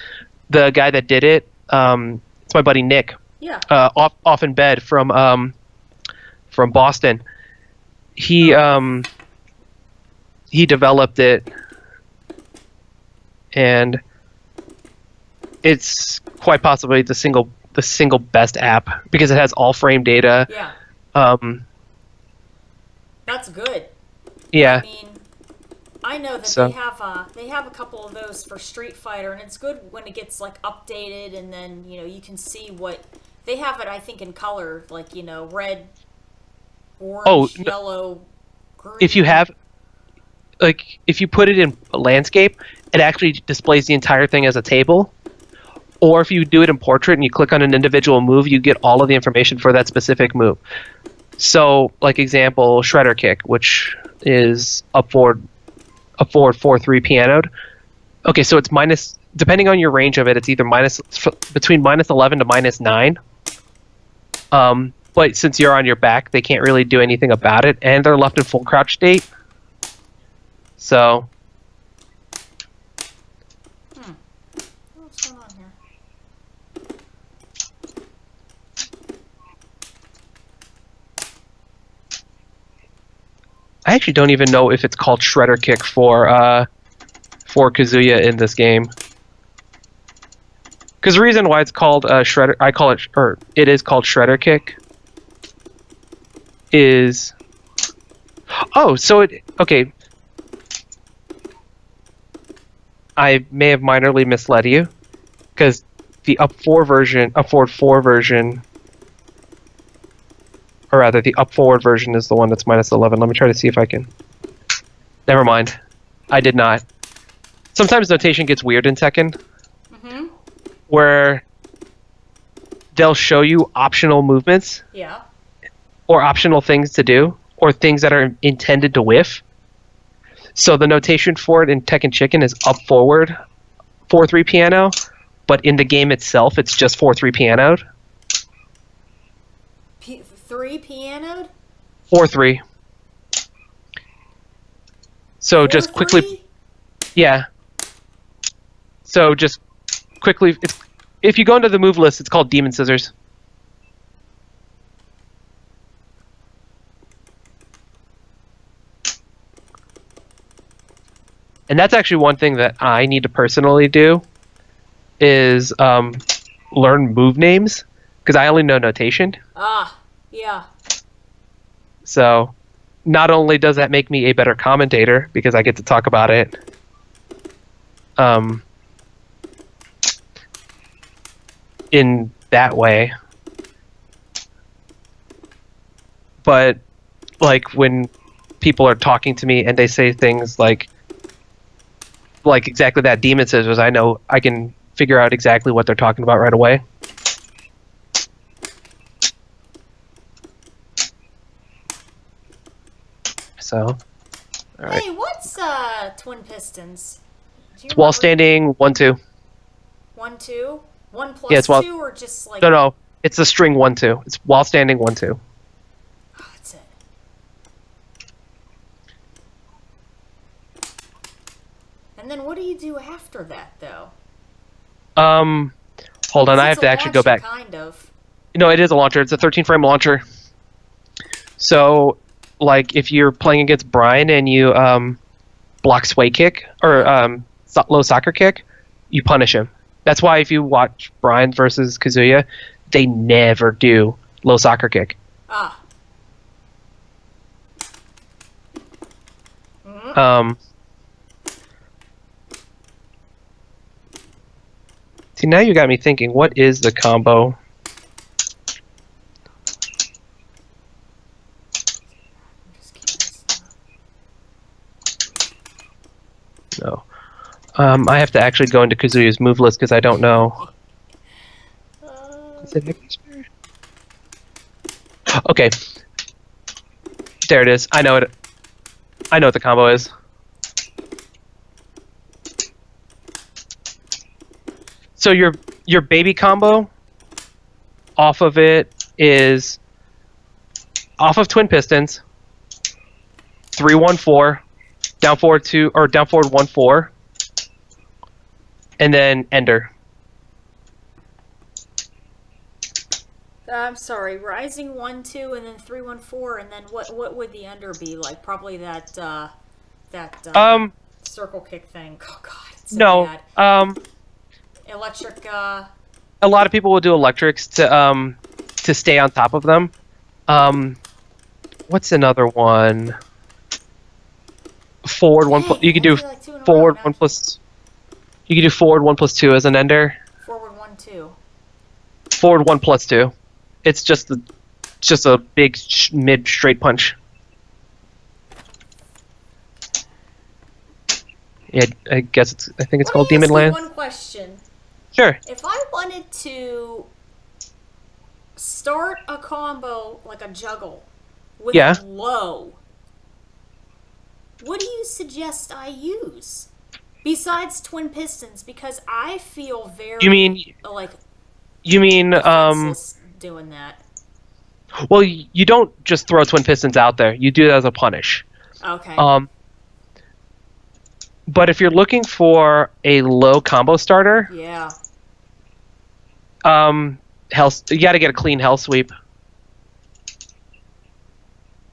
the guy that did it, it's my buddy Nick. Yeah. Off in bed from Boston. He developed it, and it's quite possibly the single best app because it has all frame data. Yeah. That's good. Yeah. I mean, I know that they have a couple of those for Street Fighter, and it's good when it gets like updated, and then you can see what they have it. I think in color, like red, orange, yellow, green. If you put it in landscape, it actually displays the entire thing as a table. Or if you do it in portrait and you click on an individual move, you get all of the information for that specific move. So, like example, Shredder Kick, which is a forward 4-3 pianoed. Okay, so it's depending on your range of it, it's either between -11 to -9. But since you're on your back, they can't really do anything about it, and they're left in full crouch state. So What's going on here? I actually don't even know if it's called Shredder Kick for Kazuya in this game. Because the reason why it's called Shredder, it is called Shredder Kick, is okay. I may have minorly misled you, because the up forward version, or rather, the up forward version is the one that's -11. Let me try to see if I can. Never mind, I did not. Sometimes notation gets weird in Tekken, where they'll show you optional movements. Yeah. Or optional things to do, or things that are intended to whiff. So the notation for it in Tekken Chicken is up forward 4-3 piano, but in the game itself it's just 4-3 pianoed. 3 pianoed? 4-3. So just quickly, yeah. So just quickly, if you go into the move list, it's called Demon Scissors. And that's actually one thing that I need to personally do, is learn move names, because I only know notation. Ah, yeah. So not only does that make me a better commentator, because I get to talk about it, in that way, but like when people are talking to me and they say things like exactly that, Demon Scissors, I know I can figure out exactly what they're talking about right away. So, all right. Hey, what's twin pistons? It's while standing 1-2. 1-2? 1 plus Yeah, it's while, 2 or just like... No, it's the string 1-2. It's while standing 1-2. Oh, that's it. And then what do you do after that, though? Hold on, I have to actually go back. Kind of. No, it is a launcher. It's a 13-frame launcher. So, like, if you're playing against Brian and you block sway kick or low soccer kick, you punish him. That's why if you watch Brian versus Kazuya, they never do low soccer kick. Ah. See, now you got me thinking, what is the combo? No. I have to actually go into Kazuya's move list because I don't know. Is it Hector? Okay. There it is. I know it. I know what the combo is. So your baby combo off of it is off of twin pistons, 3-1-4, down forward 2 or down forward 1-4, and then ender. I'm sorry, rising 1-2 and then 3-1-4, and then what would the under be like? Probably that circle kick thing. Oh god, it's so no. bad. Electric. A lot of people will do electrics to stay on top of them. What's another one? Forward 1 plus. You could do forward 1 plus. You could do forward 1 plus 2 as an ender. Forward 1-2. Forward 1 plus 2. It's just a big mid straight punch. Yeah, I guess I think it's called Demon Lance. One question. Sure. If I wanted to start a combo like a juggle with low, what do you suggest I use? Besides twin pistons, because I feel very like You mean defenseless doing that. well, you don't just throw twin pistons out there. You do that as a punish. Okay. But if you're looking for a low combo starter, Yeah. you got to get a clean hell sweep.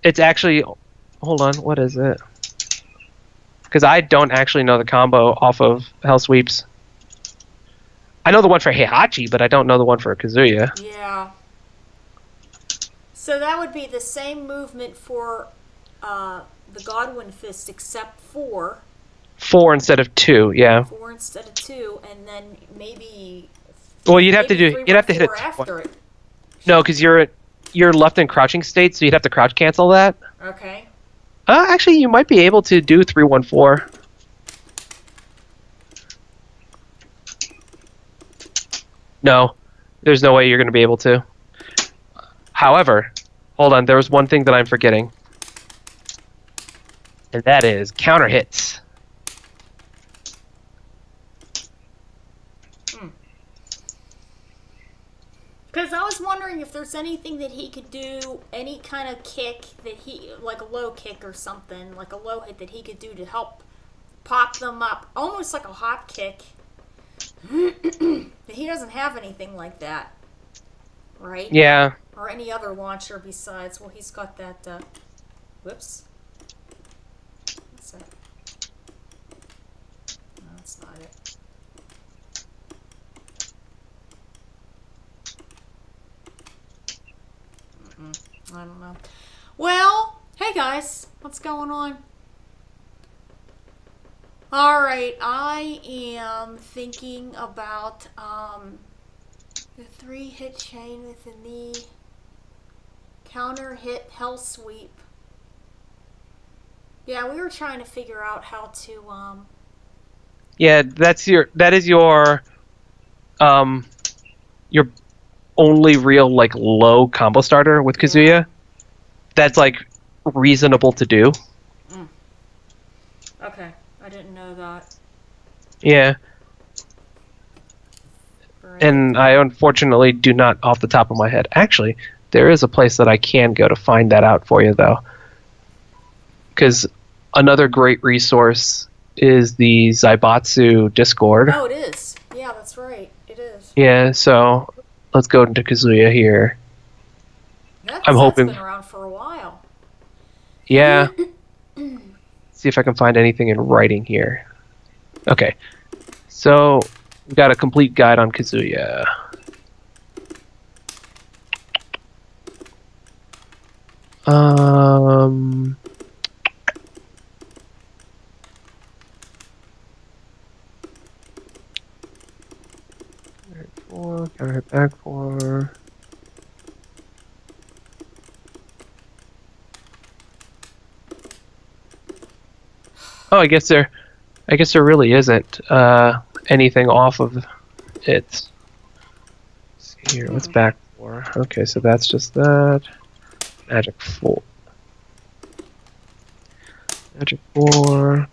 It's actually, hold on, what is it? Because I don't actually know the combo off of hell sweeps. I know the one for Heihachi, but I don't know the one for Kazuya. Yeah. So that would be the same movement for the Godwin fist, except for 4 instead of 2, yeah. 4 instead of 2, and then maybe. Well, you'd have to maybe do. 3, You'd have to hit it after it. No, because you're left in crouching state, so you'd have to crouch cancel that. Okay. Actually, you might be able to do 3-1-4. No, there's no way you're going to be able to. However, hold on, there was one thing that I'm forgetting. And that is counter hits. Because I was wondering if there's anything that he could do, any kind of kick that like a low kick or something, like a low hit that he could do to help pop them up, almost like a hop kick. But he doesn't have anything like that, right? Yeah. Or any other launcher besides, well, he's got that, whoops. What's that? No, that's not it. I don't know. Well, hey guys, what's going on? Alright, I am thinking about the 3-hit chain with the knee, counter hit hell sweep. Yeah, we were trying to figure out how to Yeah, that is your only real like low combo starter with Kazuya. Yeah. That's like reasonable to do. Okay, I didn't know that. Yeah. Right. And I unfortunately do not off the top of my head. Actually, there is a place that I can go to find that out for you though. Because another great resource is the Zaibatsu Discord. Oh, it is. Yeah, that's right. It is. Yeah, so let's go into Kazuya here. I'm hoping. That's been around for a while. Yeah. See if I can find anything in writing here. Okay. So, we've got a complete guide on Kazuya. Counter hit back 4. Oh, I guess there really isn't anything off of it. Let's see here, what's back 4? Okay, so that's just that. Magic 4. Magic 4.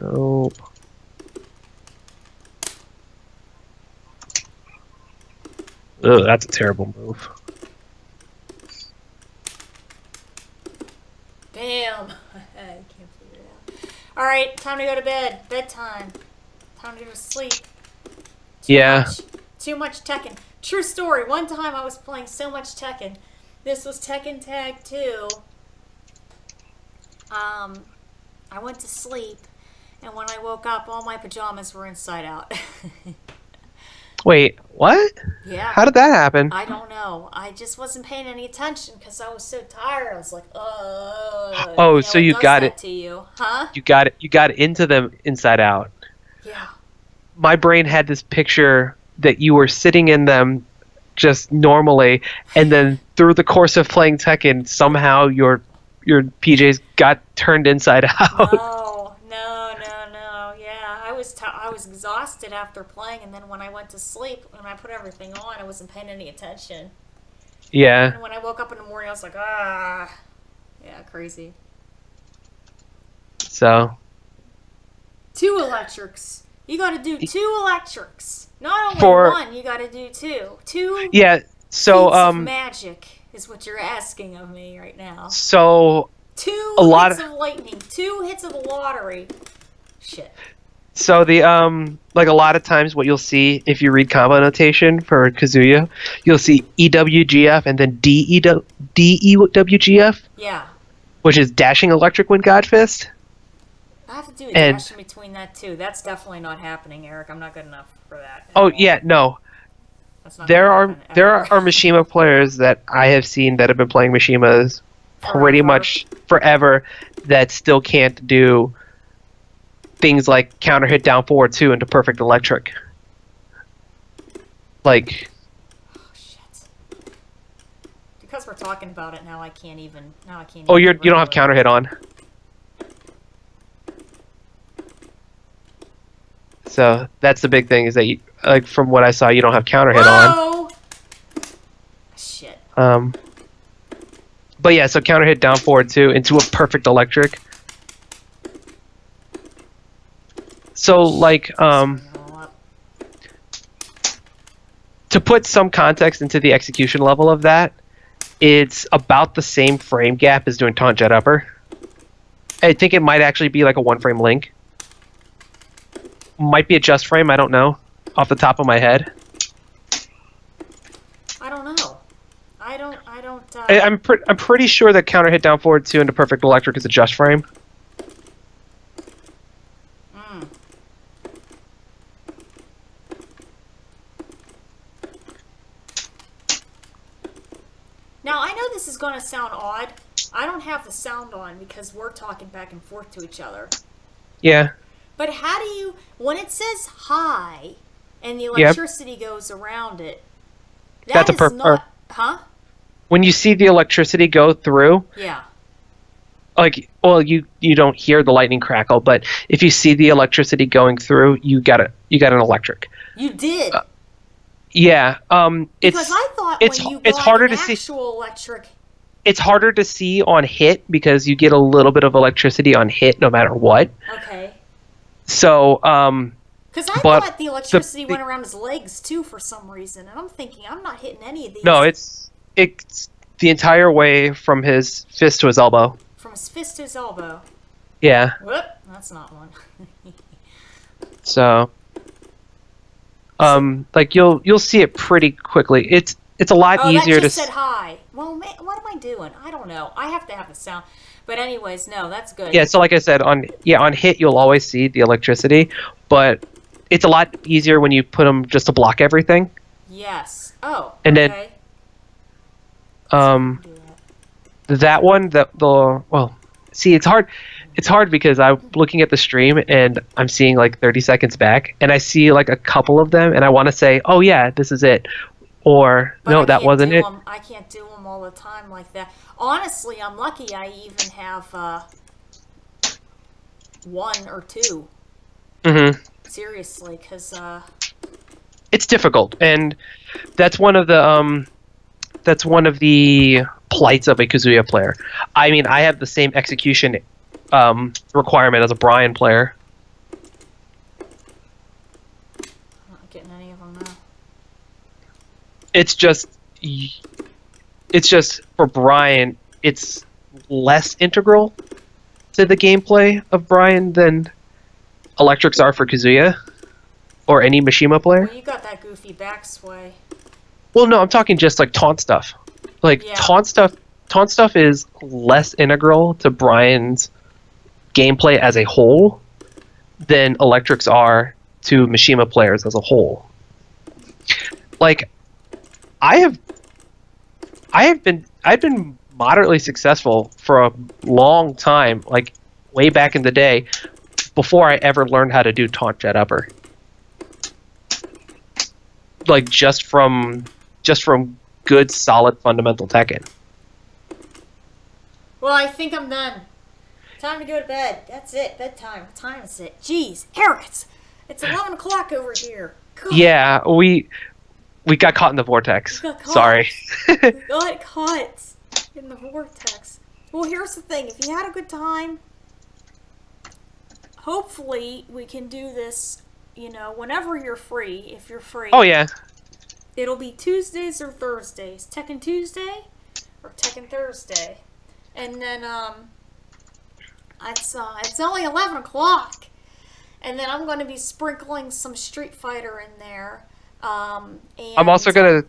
Nope. Ugh, that's a terrible move. Damn. I can't figure it out. Alright, time to go to bed. Bedtime. Time to go to sleep. Too much Tekken. True story. One time I was playing so much Tekken. This was Tekken Tag 2. I went to sleep, and when I woke up, all my pajamas were inside out. Wait, what? Yeah. How did that happen? I don't know. I just wasn't paying any attention because I was so tired. I was like, Oh, so you does got that it. to you, huh? You got into them inside out. Yeah. My brain had this picture that you were sitting in them just normally, and then through the course of playing Tekken, somehow your PJs got turned inside out. No. Yeah, I was exhausted after playing, and then when I went to sleep, when I put everything on, I wasn't paying any attention. Yeah. And when I woke up in the morning, I was like, yeah, crazy. So, 2 electrics. You got to do 2 electrics. Not only For- 1, you got to do 2. 2 Yeah. So feats of magic is what you're asking of me right now. so 2 a lot hits of lightning. 2 hits of the lottery. Shit. So the like a lot of times what you'll see if you read combo notation for Kazuya, you'll see EWGF and then DEWGF, Yeah. which is dashing electric wind god fist. I have to do a And- dash in between that too. That's definitely not happening, Eric. I'm not good enough for that. Oh anymore. yeah, no. That's not There gonna are happen there ever. are Mishima players that I have seen that have been playing Mishimas pretty Forever. much forever that still can't do things like counter hit down forward 2 into perfect electric. Like Oh, shit. Because we're talking about it now, I can't even. oh you don't have counter hit on. So that's the big thing is that you, like from what I saw you don't have counter hit on. Whoa! Shit. But yeah, so counter hit down forward 2 into a perfect electric. So like Screwing it all up. to put some context into the execution level of that, it's about the same frame gap as doing taunt jet upper. I think it might actually be like a 1 frame link. Might be a just frame, I don't know, off the top of my head. I don't know. I don't. I'm pretty sure that counter hit down forward 2 into perfect electric is a just frame. Mm. Now I know this is going to sound odd. I don't have the sound on because we're talking back and forth to each other. Yeah. But how do you, when it says high and the electricity goes around it, That's a not, huh? When you see the electricity go through, Yeah. like, well, you don't hear the lightning crackle, but if you see the electricity going through, you got an electric. You did. Yeah. Because I thought it's when you it's got harder an to see. actual electric. It's harder to see on hit because you get a little bit of electricity on hit no matter what. Okay. So, Because I but thought the electricity the- went around his legs too for some reason, and I'm thinking I'm not hitting any of these. no, it's the entire way from his fist to his elbow. From his fist to his elbow. Yeah. Whoop, that's not one. So, like you'll see it pretty quickly. It's a lot Oh, easier that to. just said high. Well, man, what am I doing? I don't know. I have to have the sound. But anyways, no, that's good. Yeah, so like I said, on hit you'll always see the electricity, but it's a lot easier when you put them just to block everything. Yes. Oh. And then, okay. Um, Do that. that one, well, see, it's hard. It's hard because I'm looking at the stream and I'm seeing like 30 seconds back, and I see like a couple of them, and I want to say, oh yeah, this is it, or But no, I that can't wasn't do it. 'em- I can't do them all the time like that. Honestly, I'm lucky I even have 1 or 2. Mm-hmm. Seriously, because It's difficult, and that's one of the plights of a Kazuya player. I mean, I have the same execution requirement as a Brian player. I'm not getting any of them now. It's just for Brian, it's less integral to the gameplay of Brian than electrics are for Kazuya or any Mishima player. Well, you got that goofy back sway. Well, no, I'm talking just like taunt stuff. Like Yeah. taunt stuff is less integral to Brian's gameplay as a whole than electrics are to Mishima players as a whole. Like I've been moderately successful for a long time, like way back in the day, before I ever learned how to do taunt jet upper. Like just from good solid fundamental Tekken. Well, I think I'm done. Time to go to bed. That's it. Bedtime. What time is it? Jeez, Eric, it's 11 o'clock over here. God, Yeah, we got caught in the vortex. We got caught. Sorry. got caught in the vortex. Well, here's the thing. If you had a good time, hopefully we can do this, whenever you're free, if you're free. Oh yeah. It'll be Tuesdays or Thursdays. Tekken Tuesday or Tekken Thursday. And then, it's only 11 o'clock. And then I'm going to be sprinkling some Street Fighter in there. And I'm also gonna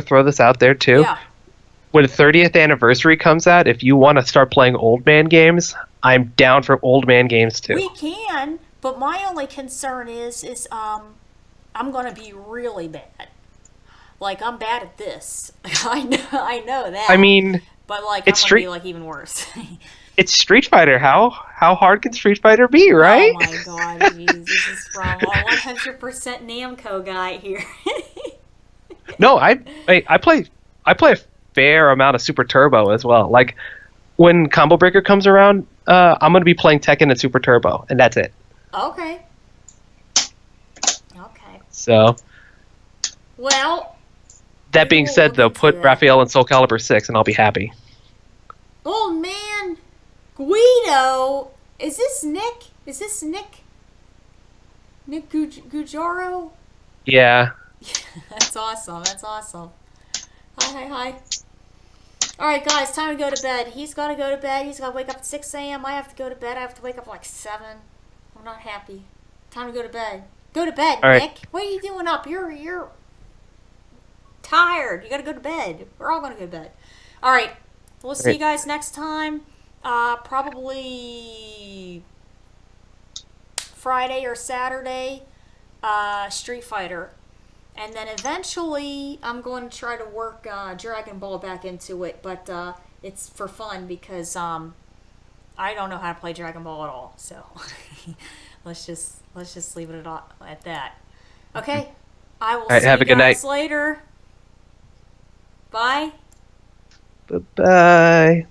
throw this out there too. Yeah. When 30th anniversary comes out, if you want to start playing old man games, I'm down for old man games too. We can, but my only concern is I'm going to be really bad. Like, I'm bad at this. I know that. I mean, but like, it's I'm going to be like even worse. it's Street Fighter. How hard can Street Fighter be, right? Oh my god, jeez. This is from a 100% Namco guy here. No, I play a fair amount of Super Turbo as well. Like when Combo Breaker comes around, I'm gonna be playing Tekken and Super Turbo, and that's it. Okay. So. Well. That being said, though, put Raphael in Soul Calibur 6, and I'll be happy. Oh man, Guido, is this Nick? Nick Gujaro? Yeah. That's awesome. Hi. Alright, guys, time to go to bed. He's got to go to bed. He's got to wake up at 6 a.m. I have to go to bed. I have to wake up like 7. I'm not happy. Time to go to bed. Go to bed, All Nick. right. What are you doing up? You're tired. You got to go to bed. We're all going to go to bed. Alright, we'll see you guys next time. Probably Friday or Saturday. Street Fighter. And then eventually, I'm going to try to work Dragon Ball back into it, but it's for fun because I don't know how to play Dragon Ball at all. So let's just leave it at that. Okay, I will see have you a good guys night. later. Bye. Bye.